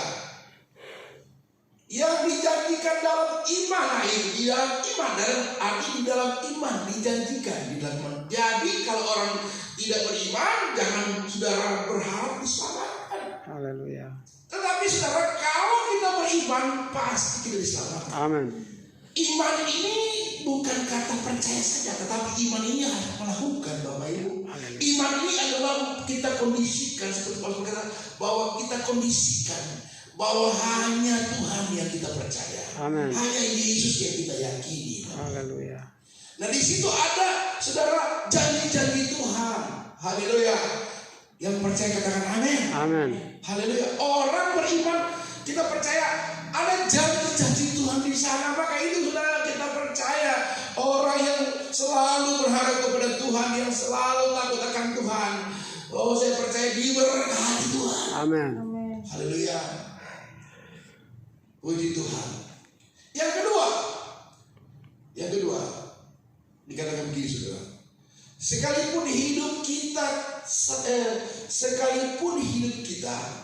Yang dijanjikan dalam iman, di dalam iman, dalam arti di dalam iman dijanjikan di dalam iman. Jadi kalau orang tidak beriman, jangan saudara berharap diselamatkan. Haleluya. Tetapi saudara, kalau kita beriman, pasti kita diselamatkan. Amin. Iman ini bukan kata percaya saja, tetapi iman ini harus melakukan Bapak Ibu. Iman ini adalah kita kondisikan, seperti Paulus berkata, bahwa kita kondisikan bahwa hanya Tuhan yang kita percaya. Amin. Hanya Yesus yang kita yakini. Haleluya. Nah di situ ada saudara janji-janji Tuhan. Haleluya. Yang percaya katakan amin. Amin. Haleluya. Orang beriman kita percaya ada janji-janji Tuhan di sana. Maka itu saudara kita percaya. Orang yang selalu berharap kepada Tuhan, yang selalu takut akan Tuhan. Oh saya percaya diberkati Tuhan. Amin. Haleluya. Puji Tuhan. Yang kedua dikatakan begini saudara. Sekalipun hidup kita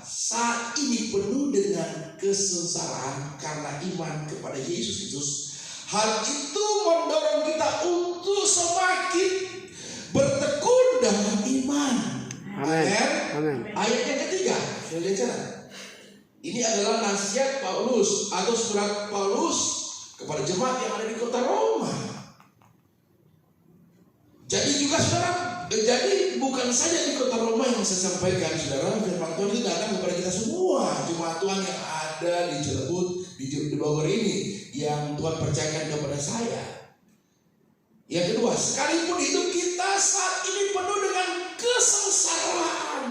saat ini penuh dengan kesengsaraan karena iman kepada Yesus Kristus, hal itu mendorong kita untuk semakin bertekun dalam iman. Amin. Amin. Ayat yang ketiga, saya baca. Ini adalah nasihat Paulus atau surat Paulus kepada jemaat yang ada di kota Roma. Jadi juga saudara, jadi bukan saja di kota Roma yang saya sampaikan saudara, firman Tuhan itu datang kepada kita semua jemaat Tuhan yang ada di Cilebut, di Bogor ini, yang Tuhan percayakan kepada saya. Yang kedua, sekalipun hidup kita saat ini penuh dengan kesengsaraan,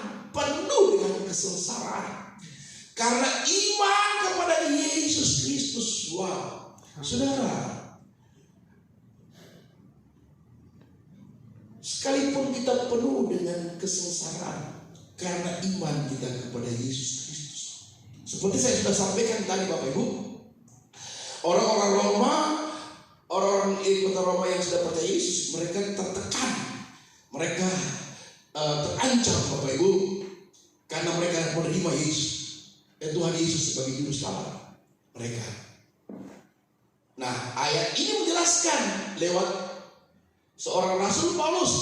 karena iman kepada Yesus Kristus. Wow, saudara, sekalipun kita penuh dengan kesengsaraan karena iman kita kepada Yesus Kristus. Seperti saya sudah sampaikan tadi Bapak Ibu, orang-orang Roma, orang-orang di kota Roma yang sudah percaya Yesus, mereka tertekan, mereka terancam Bapak Ibu, karena mereka menerima Yesus, Tuhan Yesus sebagai juru selamat mereka. Nah, ayat ini menjelaskan lewat seorang Rasul Paulus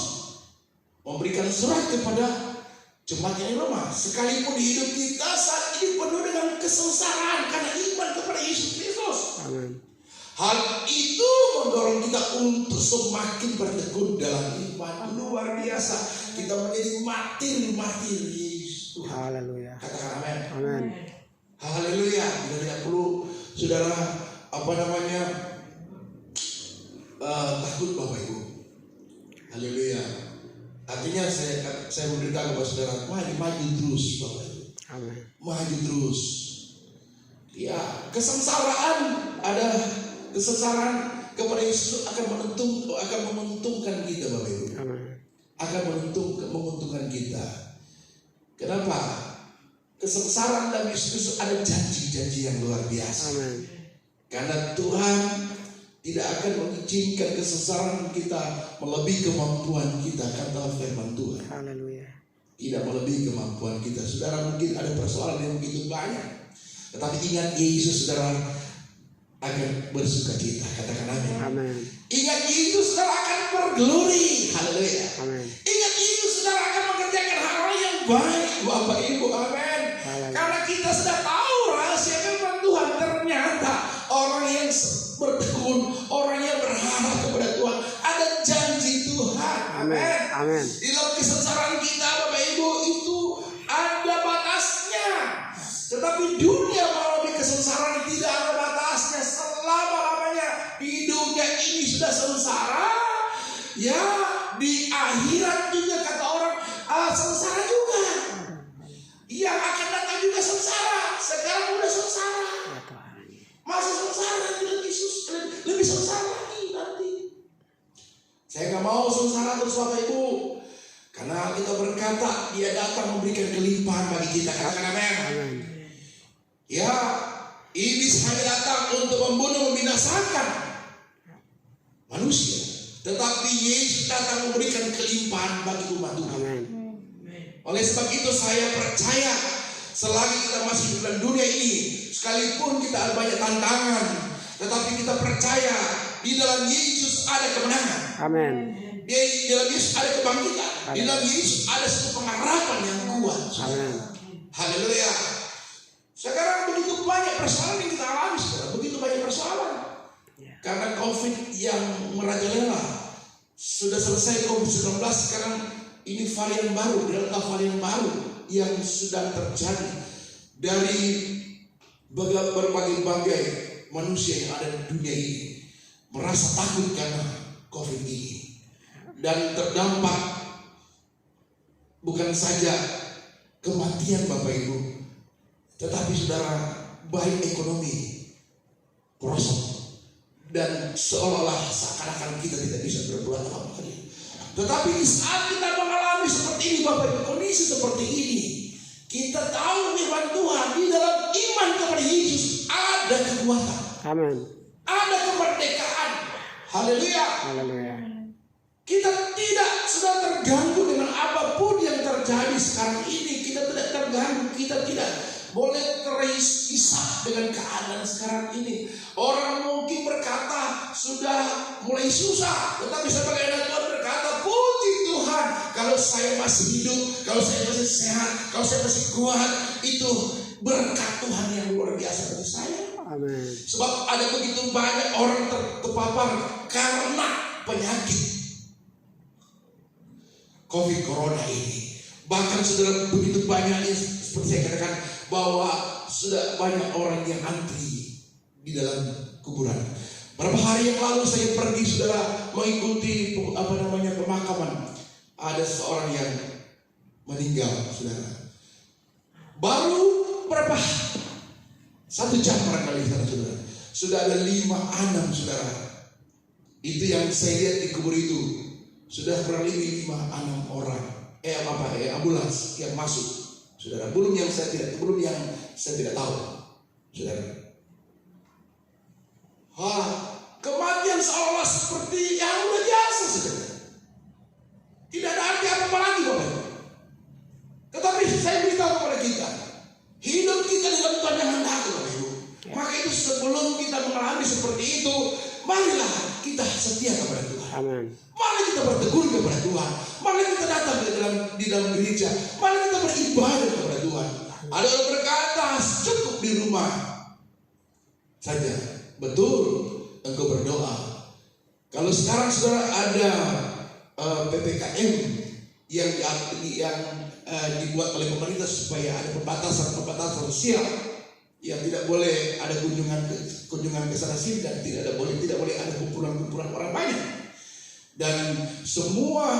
memberikan surat kepada jemaat yang di Roma. Sekalipun hidup kita saat ini penuh dengan kesengsaraan karena iman kepada Yesus Kristus. Amin. Hal itu mendorong kita untuk semakin bertekun dalam iman. Luar biasa. Kita menjadi martir Yesus Tuhan. Haleluya. Katakan amin. Amin. Haleluya. Kita tidak perlu, saudara, takut Bapak Ibu. Haleluya. Artinya saya memberitahu kepada saudara, maju terus Bapak Ibu. Amin. Maju terus. Ya, kesengsaraan kepada Yesus akan menguntungkan kita Bapak Ibu. Amin. Akan menguntungkan kita. Kenapa? Kesengsaraan dalam Yesus ada janji-janji yang luar biasa. Amin. Karena Tuhan tidak akan mengizinkan kesengsaraan kita melebihi kemampuan kita, kata firman Tuhan. Haleluya. Tidak melebihi kemampuan kita. Saudara, mungkin ada persoalan yang begitu banyak, tetapi ingat Yesus, saudara akan bersuka cita. Katakan amin. Amin. Ingat Yesus, saudara akan berglori. Haleluya. Amin. Ingat Yesus, saudara akan mengerjakan hal yang baik. Bapak Ibu, amin. Karena kita sudah tahu rahasia firman Tuhan. Ternyata orang yang bertekun, orang yang berharap kepada Tuhan, ada janji Tuhan. Amin. Amin. Di dalam kesengsaraan kita Bapak Ibu itu ada batasnya. Tetapi dunia melalui kesengsaraan tidak ada batasnya. Selama-lamanya di dunia ini sudah sengsara, ya di akhirat juga kata orang sengsara juga. Yang akan datang juga sengsara. Sekarang udah sengsara. Masih sengsara lebih sengsara lagi nanti. Saya gak mau sengsara terus Bapak Ibu. Karena kita berkata Dia datang memberikan kelimpahan bagi kita. Katakan amin. Ya, iblis hanya datang untuk membunuh, membinasakan manusia. Tetapi Yesus datang memberikan kelimpahan bagi umat Tuhan. Oleh sebab itu saya percaya selagi kita masih di dalam dunia ini, sekalipun kita ada banyak tantangan, tetapi kita percaya di dalam Yesus ada kemenangan. Amin. Di dalam Yesus ada kebangkitan. Di dalam Yesus ada satu pengharapan yang kuat. Amin. Haleluya. Sekarang begitu banyak persoalan yang kita alami, saudara. Begitu banyak persoalan. Karena COVID yang merajalela. Sudah selesai COVID-19, sekarang ini varian baru, delta varian baru yang sudah terjadi dari berbagai manusia yang ada di dunia ini merasa takut karena COVID ini dan terdampak bukan saja kematian Bapak Ibu, tetapi saudara baik ekonomi merosot dan seolah-olah seakan-akan kita tidak bisa berbuat apa-apa. Tetapi di saat kita mengalami seperti ini Bapak Ibu, kondisi seperti ini, kita tahu firman Tuhan di dalam iman kepada Yesus ada kekuatan. Amin. Ada kemerdekaan. Haleluya. Haleluya. Kita tidak sudah terganggu dengan apapun yang terjadi sekarang ini. Kita tidak terganggu. Kita tidak boleh terisak dengan keadaan sekarang ini. Orang mungkin berkata sudah mulai susah, tetapi sebagai anak Tuhan berkata, puji Tuhan, kalau saya masih hidup, kalau saya masih sehat, kalau saya masih kuat, itu berkat Tuhan yang luar biasa bagi saya. Amin. Sebab ada begitu banyak orang terpapar karena penyakit COVID Corona ini. Bahkan saudara, begitu banyaknya seperti saya katakan bahwa sudah banyak orang yang antri di dalam kuburan. Berapa hari yang lalu saya pergi saudara mengikuti pemakaman. Ada seorang yang meninggal saudara. Baru berapa? 1 jam barangkali saudara. Sudah ada 5 anak saudara. Itu yang saya lihat di kubur itu. Sudah kurang lebih 5 orang. Ambulans yang masuk, saudara. Belum yang saya tidak tahu, saudara. Kematian seolah seperti yang udah biasa, saudara. Tidak ada arti apa-apa lagi, Bapak. Tetapi saya beritahu kepada kita, hidup kita di dalam Tuhan jangan takut, Bapak Ibu. Maka itu sebelum kita mengalami seperti itu, setia kepada Tuhan. Amin. Mari kita bertekun kepada Tuhan. Mari kita datang di dalam gereja. Mari kita beribadah kepada Tuhan. Ada orang berkata cukup di rumah saja. Betul, engkau berdoa. Kalau sekarang saudara ada PPKM yang dibuat oleh pemerintah supaya ada pembatasan sosial, yang tidak boleh ada kunjungan ke sana sini, dan tidak boleh ada kumpulan orang banyak, dan semua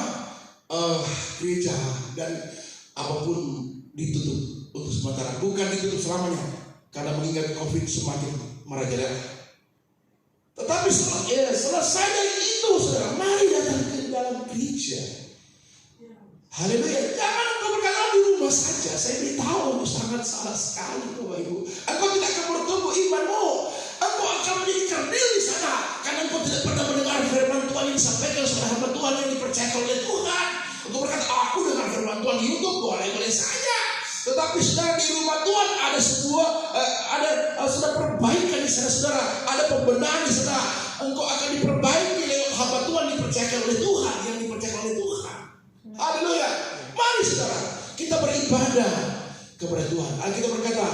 gereja dan apapun ditutup untuk sementara, bukan ditutup selamanya karena mengingat COVID semakin merajalela. Tetapi selesai dari itu, saudara, mari datang ke dalam gereja. Haleluya. Jangan engkau berkata di rumah saja. Saya beritahu, sangat salah sekali, Bapak Ibu. Engkau tidak akan bertumbuh imanmu. Engkau akan menjadi kerdil di sana, karena engkau tidak pernah mendengar firman Tuhan yang disampaikan oleh hamba Tuhan yang dipercayakan oleh Tuhan. Engkau berkata, aku dengar firman Tuhan di YouTube, boleh saja. Tetapi saudara, di rumah Tuhan ada sudah perbaikan di sana, saudara. Ada pembenahan di sana. Engkau akan diperbaiki lewat hamba Tuhan dipercayakan oleh Tuhan, yang dipercayakan oleh Tuhan. Haleluya. Mari saudara, kita beribadah kepada Tuhan. Alkitab berkata,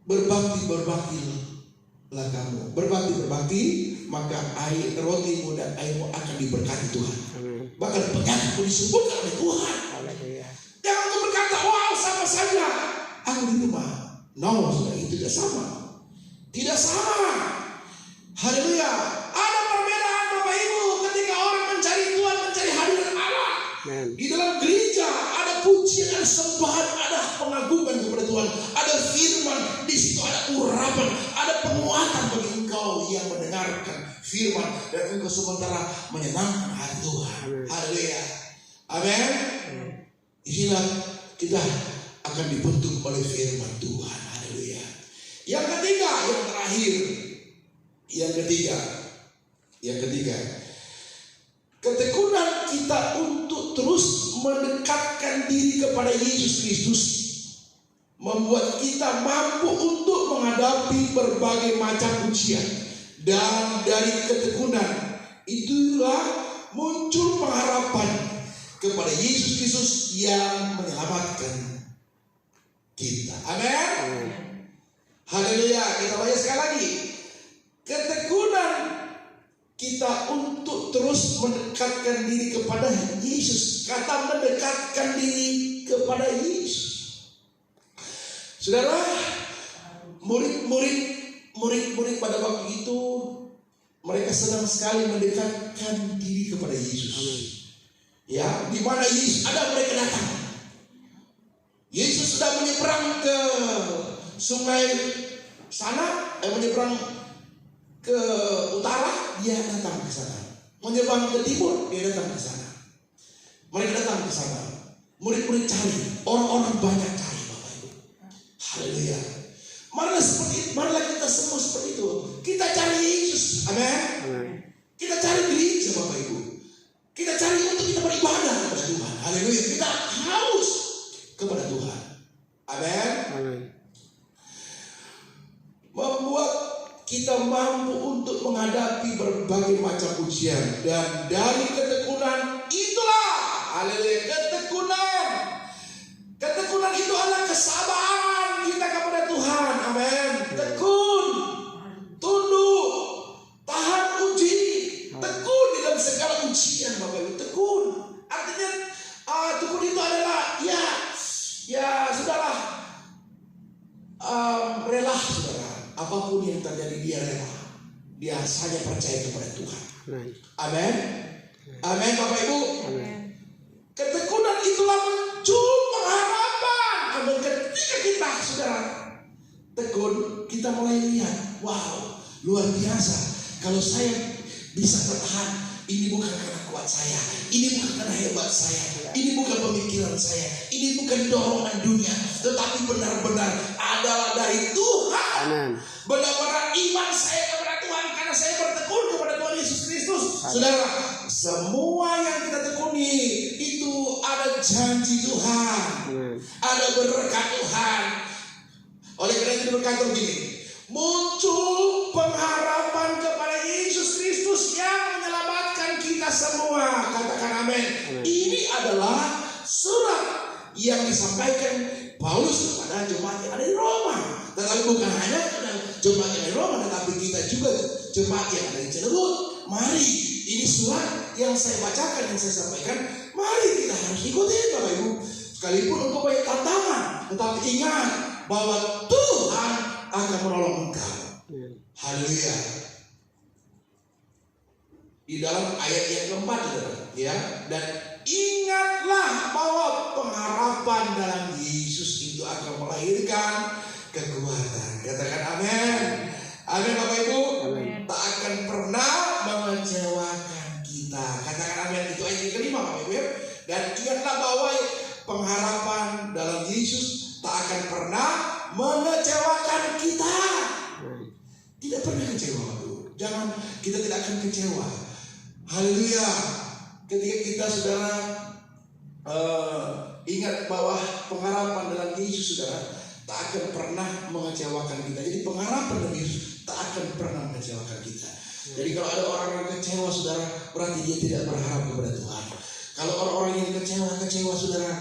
berbaktilah kamu. Berbakti, maka air rotimu dan airmu akan diberkati Tuhan. Bahkan penyakit pun disembuhkan oleh Tuhan. Jangan kau berkata, wow, sama saja aku di rumah. No, saudara, itu tidak sama. Tidak sama. Haleluya. Ada perbedaan, Bapak Ibu, ketika orang mencari Tuhan, mencari hadirat Allah. Di dalam gereja ada pujian, ada sembahan, ada pengagungan kepada Tuhan, ada firman, di situ ada urapan, ada penguatan bagi engkau yang mendengarkan firman, dan engkau sementara menyenangkan hati Tuhan. Haleluya. Amin. Inilah kita akan dibentuk oleh firman Tuhan. Haleluya. Yang ketiga, yang terakhir, yang ketiga, ketekunan kita untuk terus mendekatkan diri kepada Yesus Kristus membuat kita mampu untuk menghadapi berbagai macam ujian, dan dari ketekunan itulah muncul pengharapan kepada Yesus Kristus yang menyelamatkan kita. Amin. Haleluya. Kita baca sekali lagi. Ketekunan kita untuk terus mendekatkan diri kepada Yesus. Kata mendekatkan diri kepada Yesus. Saudara, murid pada waktu itu mereka senang sekali mendekatkan diri kepada Yesus. Ya, di mana Yesus ada, mereka datang. Yesus sudah menyeberang ke sungai sana, menyeberang ke utara, dia datang ke sana. Menyeberang ke timur, dia datang ke sana. Mereka datang ke sana. Murid-murid cari, orang-orang banyak cari, Bapak Ibu. Haleluya. Marilah kita semua seperti itu. Kita cari Yesus. Amin. Kita cari gereja, Bapak Ibu. Kita cari untuk kita beribadah kepada Tuhan. Haleluya. Kita haus kepada Tuhan. Amin. Membuat kita mampu untuk menghadapi berbagai macam ujian, dan dari ketekunan itulah, haleluya, ketekunan itu adalah kesabaran kita kepada Tuhan. Amin. Tekun, tunduk, tahan uji, tekun di dalam segala ujian, Bapak Ibu. Tekun artinya tekun itu adalah ya saudara, rela, saudara. Apapun yang terjadi dia rela. Dia hanya percaya kepada Tuhan. Amin. Amin, Bapak Ibu. Amin. Ketekunan itulah muncul pengharapan. Dan ketika kita, saudara, tekun, kita mulai lihat, wow, luar biasa. Kalau saya bisa bertahan, ini bukan karena kuat saya, ini bukan karena hebat saya, ini bukan pemikiran saya, ini bukan dorongan dunia, tetapi benar-benar adalah dari Tuhan. Amen. Benar-benar iman saya kepada Tuhan karena saya bertekun kepada Tuhan Yesus Kristus. Saudara, semua yang kita tekuni itu ada janji Tuhan, ada berkat Tuhan. Oleh karena itu berkata begini, muncul pengharapan kepada Yesus Kristus yang menyelamatkan kita semua. Katakan amin. Ini adalah surat yang disampaikan Paulus kepada jemaat yang ada di Roma. Tetapi bukan hanya jemaat yang ada di Roma, tetapi kita juga jemaat yang ada di Cirebon. Mari, ini surat yang saya bacakan, yang saya sampaikan, mari kita harus ikutin Bapak Ibu. Sekalipun engkau banyak tantangan, tetapi ingat bahwa Tuhan akan menolong engkau. Haleluya. Di dalam ayat yang keempat, ya, dan ingatlah bahwa pengharapan dalam Yesus itu akan melahirkan kekuatan. Katakan amin. Amin Bapak Ibu. Amin. Tak akan pernah mengecewakan kita. Katakan amin. Itu ayat yang kelima Bapak Ibu. Dan ingatlah bahwa pengharapan dalam Yesus tak akan pernah mengecewakan kita. Tidak pernah kecewa. Jangan, kita tidak akan kecewa. Haleluya. Ketika kita saudara ingat bahwa pengharapan dalam Yesus saudara tak akan pernah mengecewakan kita. Jadi pengharapan dalam Yesus tak akan pernah mengecewakan kita. Jadi kalau ada orang yang kecewa saudara, berarti dia tidak berharap kepada Tuhan. Kalau orang-orang yang kecewa saudara,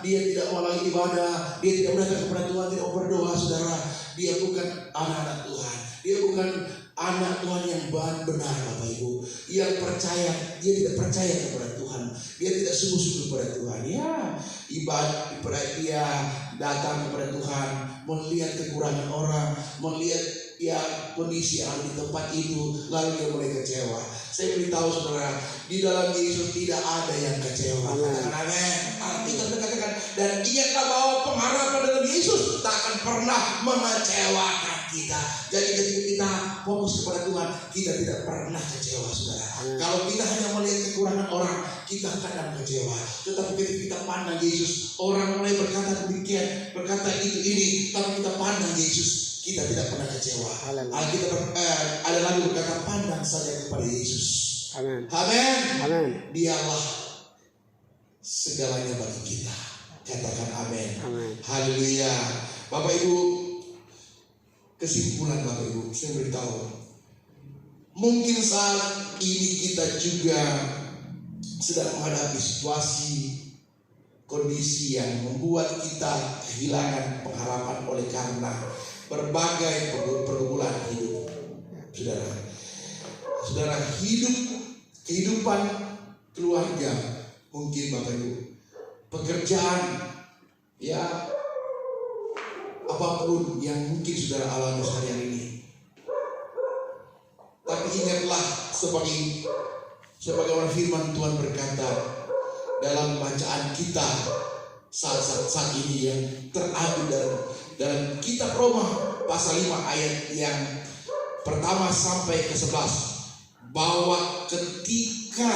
dia tidak mau lagi ibadah, dia tidak berdatang kepada Tuhan, tidak mau berdoa saudara, dia bukan anak-anak Tuhan. Dia bukan anak Tuhan yang benar Bapak Ibu. Yang percaya, dia tidak percaya kepada Tuhan. Dia tidak sungguh-sungguh kepada Tuhan. Ya, ibadah dia datang kepada Tuhan, melihat kekurangan orang, melihat ya kondisi yang ada di tempat itu, lalu dia mulai kecewa. Saya beritahu saudara, di dalam Yesus tidak ada yang kecewa. Amin. Kita katakan, dan ingatlah bahwa pengharapan dalam Yesus tak akan pernah mengecewakan kita. Jadi ketika kita fokus kepada Tuhan, kita tidak pernah kecewa saudara. Kalau kita hanya melihat kekurangan orang, kita kadang kecewa. Tetapi ketika kita pandang Yesus, orang mulai berkata demikian, berkata itu ini, tapi kita pandang Yesus, kita tidak pernah kecewa. Alkitab ada lagi berkata, pandang saja kepada Yesus. Amin. Amin. Amin. Dialah segalanya bagi kita. Katakan amin. Amin. Haleluya. Bapak Ibu, kesimpulan Bapak Ibu, saya beritahu, mungkin saat ini kita juga sedang menghadapi situasi, kondisi yang membuat kita kehilangan pengharapan oleh karena berbagai pergumulan hidup. Saudara, kehidupan keluarga, mungkin Bapak Ibu, pekerjaan, ya apapun yang mungkin saudara alami hari ini. Tapi ingatlah sebagaimana firman Tuhan berkata dalam bacaan kita saat ini yang terambil dalam kitab Roma pasal 5 ayat yang pertama sampai ke 11, bahwa ketika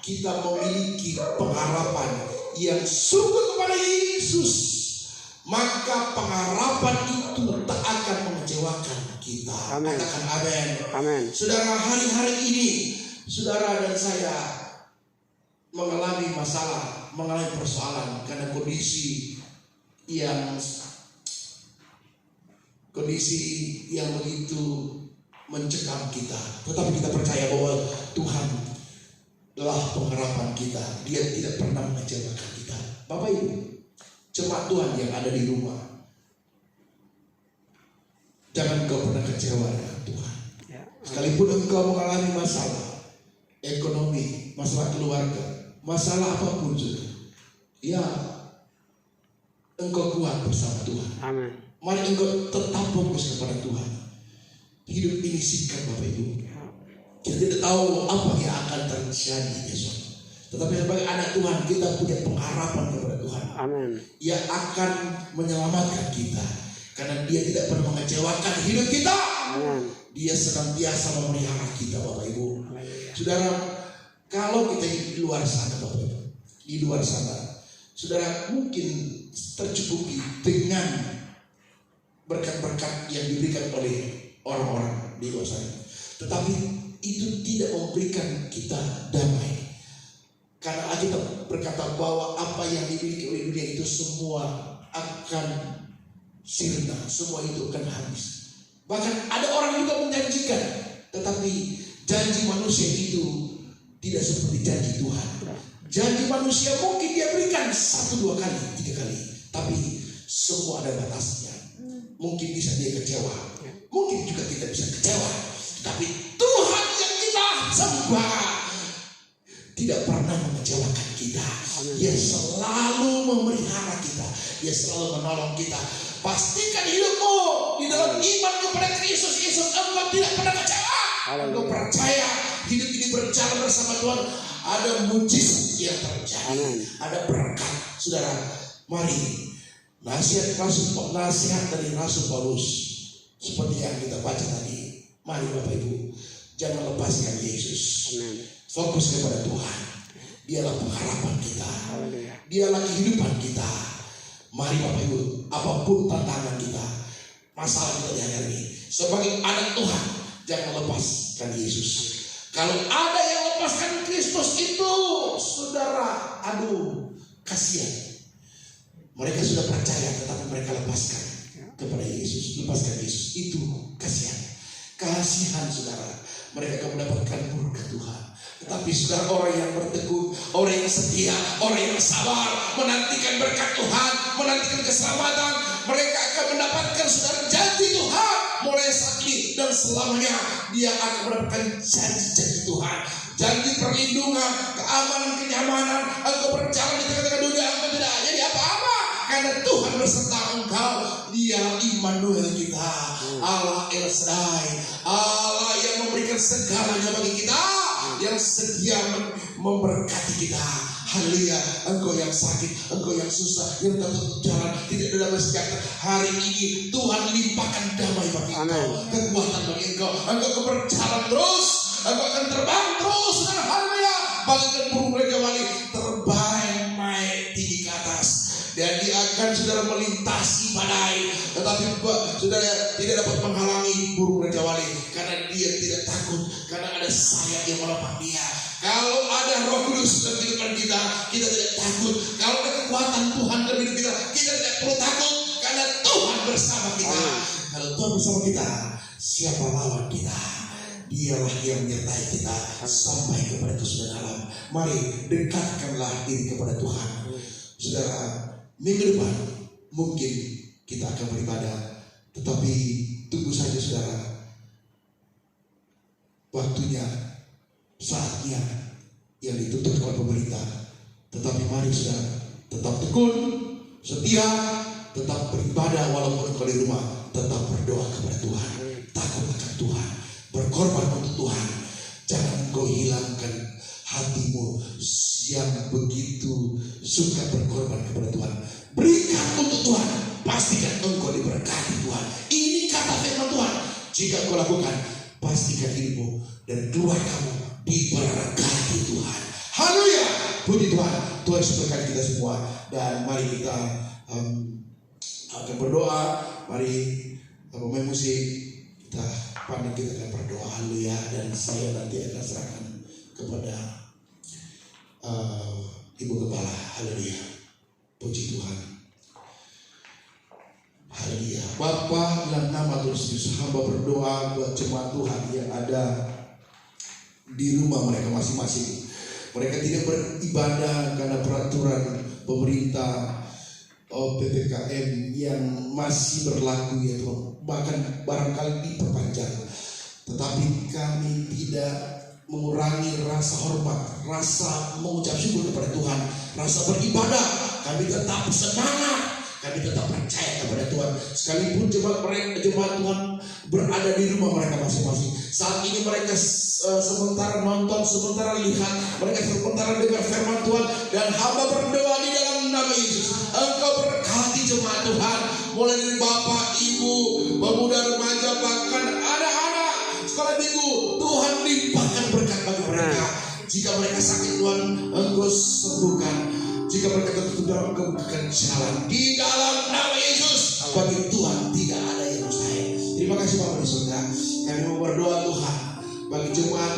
kita memiliki pengharapan yang sungguh kepada Yesus, maka pengharapan itu tak akan mengecewakan kita. Amen. Katakan amin. Amin. Saudara, hari-hari ini saudara dan saya mengalami masalah, mengalami persoalan karena kondisi yang begitu mencekam kita. Tetapi kita percaya bahwa Tuhan adalah pengharapan kita. Dia tidak pernah mengecewakan kita. Bapak Ibu, jemaat Tuhan yang ada di rumah, jangan kau pernah kecewa dengan Tuhan. Sekalipun engkau mengalami masalah ekonomi, masalah keluarga, masalah apapun juga, ya engkau kuat bersama Tuhan. Amin. Mari engkau tetap fokus kepada Tuhan. Hidup ini singkat Bapak Ibu. Kita tidak tahu apa yang akan terjadi besok. Tetapi sebagai anak Tuhan, kita punya pengharapan kepada Tuhan. Amin. Ia akan menyelamatkan kita, karena Dia tidak pernah mengecewakan hidup kita. Amin. Dia senantiasa memelihara kita Bapak Ibu. Saudara, kalau kita di luar sana Bapak Ibu, di luar sana, saudara mungkin tercukupi dengan berkat-berkat yang diberikan oleh orang-orang di luar sana. Tetapi itu tidak memberikan kita damai. Karena kita berkata bahwa apa yang dimiliki oleh dunia itu semua akan sirna, semua itu akan habis. Bahkan ada orang juga menjanjikan, tetapi janji manusia itu tidak seperti janji Tuhan. Janji manusia mungkin dia berikan 1, 2 kali, 3 kali, tapi semua ada batasnya. Mungkin bisa dia kecewa, mungkin juga kita bisa kecewa, tapi Tuhan yang kita sembah tidak pernah mengecewakan kita. Dia selalu memelihara kita, dia selalu menolong kita. Pastikan hidupmu di dalam iman kepada Kristus Yesus, engkau tidak pernah kecewa. Engkau percaya hidup ini berjalan bersama Tuhan, ada mujizat yang terjadi, ada berkat. Saudara, mari nasihat dari Rasul Paulus seperti yang kita baca tadi. Mari Bapak Ibu, jangan lepaskan Yesus. Fokus kepada Tuhan. Dialah pengharapan kita, dialah kehidupan kita. Mari Bapak Ibu, apapun tantangan kita, masalah kita di hari ini, sebagai anak Tuhan, jangan lepaskan Yesus. Kalau ada yang lepaskan Kristus itu, saudara, aduh, kasihan. Mereka sudah percaya, tetapi mereka lepaskan kepada Yesus, lepaskan Yesus, itu kasihan. Kasihan saudara, mereka akan mendapatkan berkat Tuhan. Tetapi saudara, orang yang berteguh, orang yang setia, orang yang sabar, menantikan berkat Tuhan, menantikan keselamatan, mereka akan mendapatkan saudara janji Tuhan mulai saat ini dan selamanya. Dia akan mendapatkan janji-janji Tuhan, janji perlindungan, keamanan, kenyamanan. Engkau berjalan di tengah-tengah dunia, engkau tidak jadi apa-apa karena Tuhan beserta engkau. Dia Immanuel kita, Allah El Shaddai, Allah yang memberikan segalanya bagi kita, yang sedia memberkati kita. Haleluya. Engkau yang sakit, engkau yang susah, yang tak jalan, tidak ada damai sejahtera, hari ini Tuhan limpahkan damai bagi engkau, kekuatan bagi engkau. Engkau akan berjalan terus, engkau akan terbang terus. Haleluya. Bagaikan burung Raja Wali terbang naik tinggi ke atas, dan dia akan saudara melintasi badai, tetapi saudara tidak dapat menghalangi burung Raja Wali, karena dia tidak takut, karena ada sayap yang menopang dia. Kalau ada Roh Kudus dalam kehidupan kita, kita tidak takut. Kalau ada kekuatan Tuhan dalam hidup kita, kita tidak perlu takut, karena Tuhan bersama kita. Kalau Tuhan bersama kita, siapa lawan kita? Dialah yang menyertai kita sampai kepada kesudahan alam. Mari dekatkanlah diri kepada Tuhan. Saudara, minggu depan mungkin kita akan beribadah, tetapi tunggu saja saudara, waktunya, saatnya yang dituntut oleh pemerintah. Tetapi mari saudara, tetap tekun, setia, tetap beribadah walaupun engkau di rumah, tetap berdoa kepada Tuhan, takut akan Tuhan, berkorban untuk Tuhan. Jangan engkau hilangkan hatimu yang begitu suka berkorban kepada Tuhan. Berikan untuk Tuhan, pastikan engkau diberkati Tuhan. Ini kata firman Tuhan. Jika engkau lakukan, pastikan dirimu dan keluargamu diberkati Tuhan. Haleluya. Puji Tuhan. Tuhan memberkati kita semua. Dan mari kita akan berdoa. Mari pemain musik kita pandang, kita akan berdoa. Haleluya. Dan saya nanti akan serahkan kepada Ibu Kepala. Haleluya. Puji Tuhan. Haleluya. Bapa, dalam nama Tuhan Yesus, hamba berdoa buat jemaat Tuhan yang ada di rumah mereka masing-masing. Mereka tidak beribadah karena peraturan pemerintah PPKM yang masih berlaku ya Tuhan, bahkan barangkali diperpanjang. Tetapi kami tidak mengurangi rasa hormat, rasa mengucap syukur kepada Tuhan, rasa beribadah. Kami tetap semangat, kami tetap percaya kepada Tuhan. Sekalipun jemaat Tuhan berada di rumah mereka masing-masing. Saat ini mereka sementara nonton, sementara lihat, mereka sementara dengar firman Tuhan. Dan hamba berdoa di dalam nama Yesus, Engkau berkati jemaat Tuhan, mulai dari bapak, ibu, pemuda, remaja, bahkan anak-anak sekolah minggu. Tuhan limpahkan berkat bagi mereka. Jika mereka sakit, Tuhan Engkau sembuhkan. Jika mereka tertutup dalam, Engkau bukakan jalan di dalam nama Yesus. Bagi Tuhan tidak ada yang mustahil. Terima kasih Bapak dan Saudara. Kami mau berdoa Tuhan bagi jemaat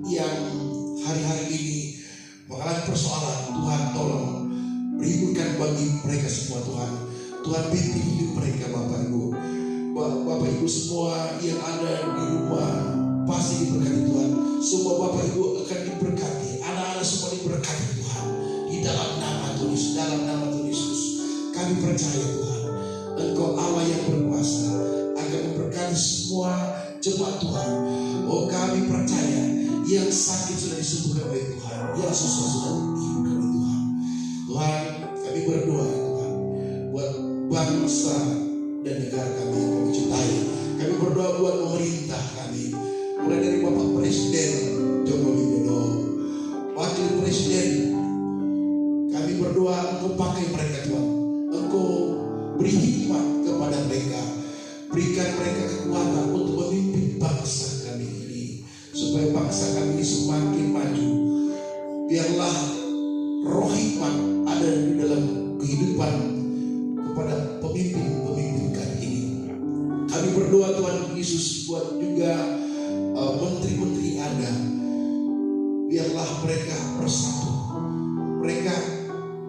yang hari-hari ini mengalami persoalan. Tuhan tolong ribukan bagi mereka semua Tuhan. Tuhan pimpin hidup mereka Bapak Ibu. Bapak Ibu semua yang ada di rumah pasti diberkati Tuhan. Semua Bapak Ibu akan diberkati, anak-anak semua diberkati Tuhan. Di dalam nama Tuhan Yesus, dalam nama Tuhan Yesus, kami percaya Tuhan, Engkau Allah yang berkuasa akan memberkati semua jemaat Tuhan. Oh, kami percaya yang sakit sudah disembuhkan oleh Tuhan, yang susah sudah disembuhkan oleh Tuhan. Tuhan, kami berdoa Tuhan buat bangsa dan negara kami yang kami cintai. Kami berdoa buat pemerintah kami, mulai dari Bapak Presiden Joko Widodo, Wakil Presiden. Kami berdoa Engkau pakai mereka Tuhan, Engkau beri hikmat kepada mereka, berikan mereka kekuatan untuk memimpin bangsa kami ini, supaya bangsa kami ini semakin maju. Biarlah roh hikmat ada di dalam kehidupan kepada pemimpin-pemimpin kami ini. Kami berdoa Tuhan Yesus buat juga menteri-menteri ada. Biarlah mereka bersatu, mereka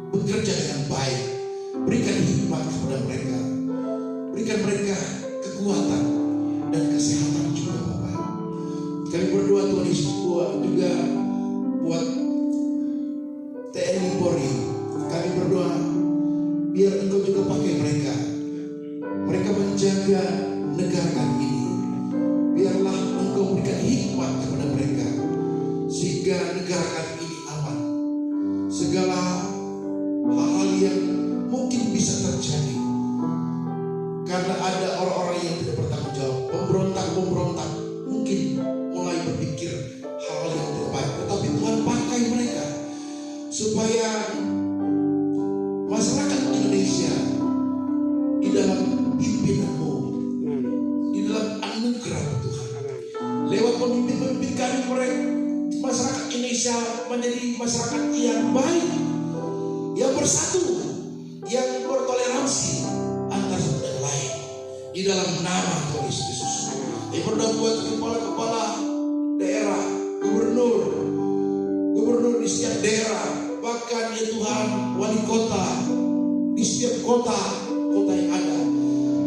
bekerja dengan baik. Berikan hikmat kepada mereka, berikan mereka kekuatan dan kesehatan juga Bapak. Kami berdoa Tuhan Yesus juga buat TNI Polri. Kami berdoa biar Engkau juga pakai mereka, mereka menjaga negara ini. Biarlah Engkau berikan hikmat kepada mereka, sehingga negara kami ini aman. Segala hal-hal yang mungkin bisa terjadi karena ada orang-orang yang tidak bertanggung jawab, pemberontak mungkin mulai berpikir hal yang tidak baik, tetapi Tuhan pakai mereka supaya masyarakat Indonesia di dalam pimpinanmu, di dalam anugerah Tuhan, lewat pemimpin-pemimpin kami, mereka masyarakat Indonesia menjadi masyarakat yang baik, yang bersatu, yang bertoleransi antar satu dan lain, di dalam nama Tuhan Yesus. Yang berdoa buat kepala-kepala daerah, gubernur di setiap daerah, bahkan ya Tuhan, wali kota di setiap kota yang ada,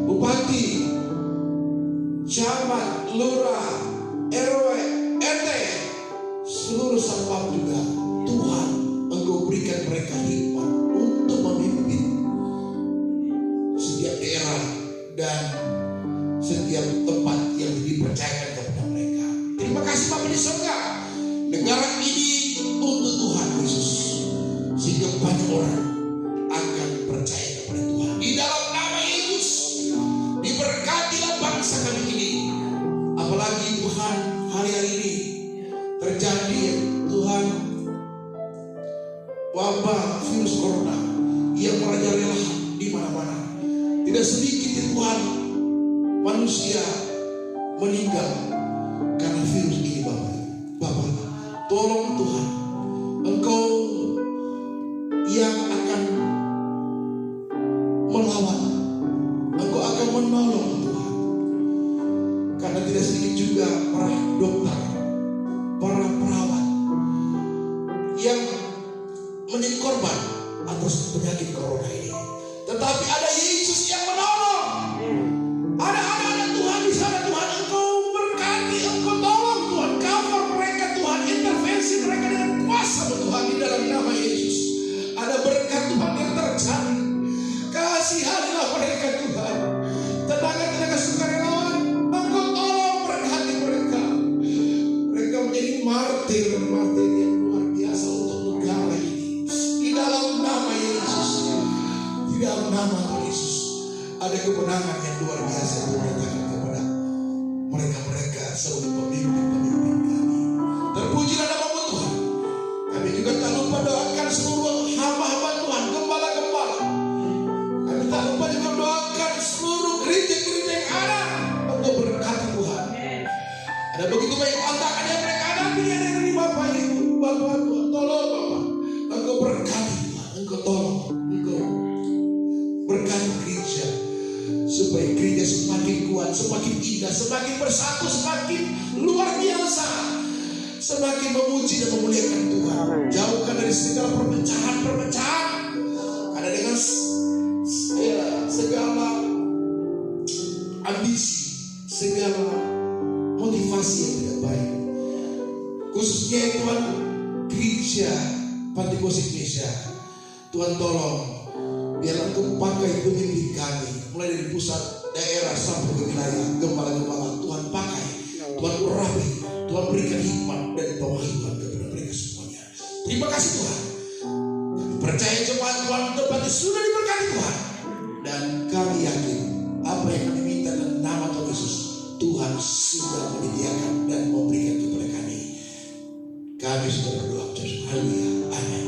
bupati, camat, lurah, RW, RT, seluruh satpam juga. Tuhan, Engkau berikan mereka hikmat untuk memimpin setiap daerah dan setiap tempat yang dipercayakan kepada mereka. Terima kasih Bapak di surga. Negara ini untuk Tuhan Yesus, sehingga banyak orang akan percaya kepada Tuhan. Di dalam nama Yesus, diberkatilah bangsa kami ini. Apalagi Tuhan, hari-hari ini terjadi Tuhan wabah virus corona yang merajalela di mana-mana. Tidak sedikit ya Tuhan manusia meninggal karena virus ini Bapak. Tolong Tuhan, Engkau yang akan melawan, Engkau akan menolong Tuhan. Karena tidak sedikit juga para dokter, para perawat yang menjadi korban atas penyakit corona ini. Tetapi ada Yesus yang menolong. Ada anak-anak Tuhan di sana, Tuhan Engkau berkati, Engkau tolong Tuhan, cover mereka Tuhan, intervensi mereka dengan kuasa Tuhan di dalam nama Yesus. Ada berkat Tuhan yang terjadi. Kasihanilah mereka Tuhan, tenaga sukarelawan, Engkau tolong berkati mereka. Mereka menjadi martir yang luar biasa untuk negara ini. Di dalam nama Yesus, di dalam nama Yesus, ada kemenangan yang luar biasa dinyatakan kepada mereka sebagai pemimpin-pemimpin kami. Terpujilah nama Tuhan. Kami juga tak lupa doakan seluruh hamba-hamba Tuhan, gembala-gembala. Kami tak lupa juga doakan seluruh gereja-gereja yang ada untuk berkati Tuhan. Ada begitu banyak tantangan yang mereka hadapi, ada dari Bapak Ibu, Bapak Tuhan, tolong Bapak, Engkau berkati Tuhan, Engkau tolong, Engkau berkati gereja, supaya gereja semakin kuat, semakin indah, semakin bersatu, semakin luar biasa, semakin memuji dan memuliakan Tuhan. Jauhkan dari segala perpecahan, ada dengan segala ambisi Indonesia, Pantikos Indonesia, Tuhan tolong biarlah Engkau pakai pemimpin kami, mulai dari pusat, daerah sampai ke wilayah, gembala-gembala. Tuhan pakai, Tuhan urapi, Tuhan berikan hikmat dan pewahyuan kepada mereka semuanya. Terima kasih Tuhan. Kami percaya jemaat Tuhan tempatnya sudah diberkati Tuhan, dan kami yakin apa yang kami minta dalam nama Tuhan Yesus, Tuhan sudah menyediakan dan memberikan kepada kami. Kami sudah berdoa. Haleluya. Amin.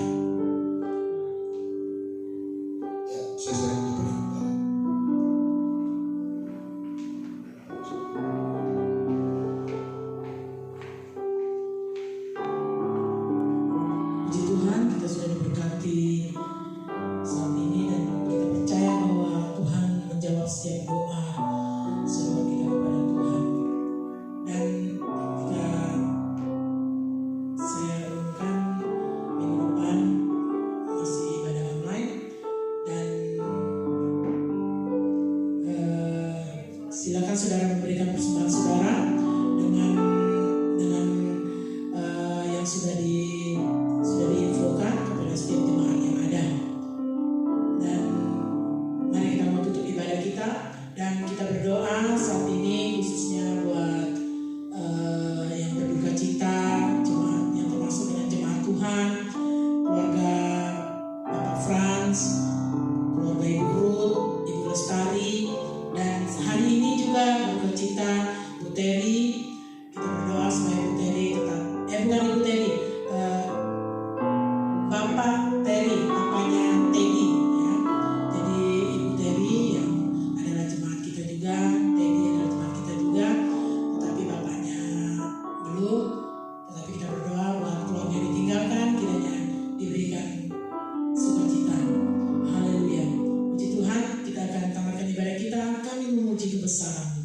Ya, saya serahkan kepada Bapak. Puji Tuhan, kita sudah diberkati saat ini dan kita percaya bahwa Tuhan menjawab setiap doa seruan kita kepada Tuhan. Dan ketika saya umumkan minggu depan masih ibadah online, dan silakan saudara memberikan persembahan saudara dengan yang sudah diinfokan kepada setiap jemaat yang ada. Dan mari kita mau tutup ibadah kita dan kita berdoa saat ini khususnya buat yang berduka cita, jemaat yang termasuk dengan jemaat Tuhan, keluarga Bapak Frans, keluarga Ibu Ruth, Ibu Lestari, dan hari ini juga berduka cita Bu Teri. Kita berdoa supaya Bu Teri tetap, bukan Ibu Teri, Bapak Teri, papanya Teddy ya. Jadi Ibu Teri yang adalah jemaat kita juga, Teddy adalah jemaat kita juga, tetapi bapaknya belum. Tetapi kita berdoa buat keluarga yang ditinggalkan kiranya diberikan sukacita. Haleluya. Puji Tuhan, kita akan tamatkan ibadah kita. Kami memuji kebesaran-Mu.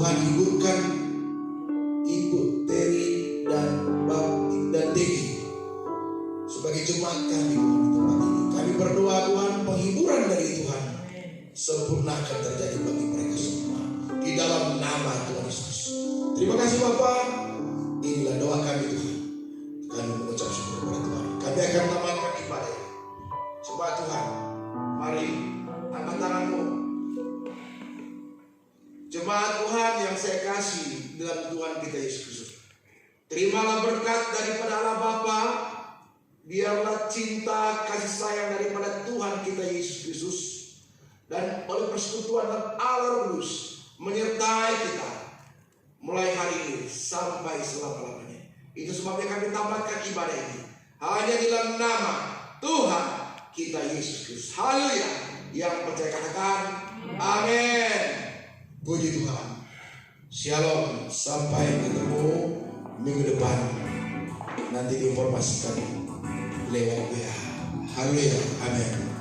Tuhan hiburkan Ibu Teri dan Bapak sempurnakan terjadi bagi mereka semua di dalam nama Tuhan Yesus. Terima kasih Bapa. Inilah doa kami Tuhan. Kami mengucap syukur kepada Tuhan. Kami akan tamatkan ibadah. Coba Tuhan, mari angkat tanganmu. Jemaat Tuhan yang saya kasih dalam Tuhan kita Yesus Kristus, terimalah berkat daripada Allah Bapa. Biarlah cinta kasih sayang daripada Tuhan kita Yesus Kristus dan oleh persekutuan Allah Kudus menyertai kita mulai hari ini sampai selama-lamanya. Itu sebabnya kami tamatkan ibadah ini hanya dalam nama Tuhan kita Yesus Kristus. Haleluya. Yang percaya katakan amin. Puji Tuhan. Shalom. Sampai ketemu minggu depan. Nanti diinformasikan lewat WA. Haleluya. Amin.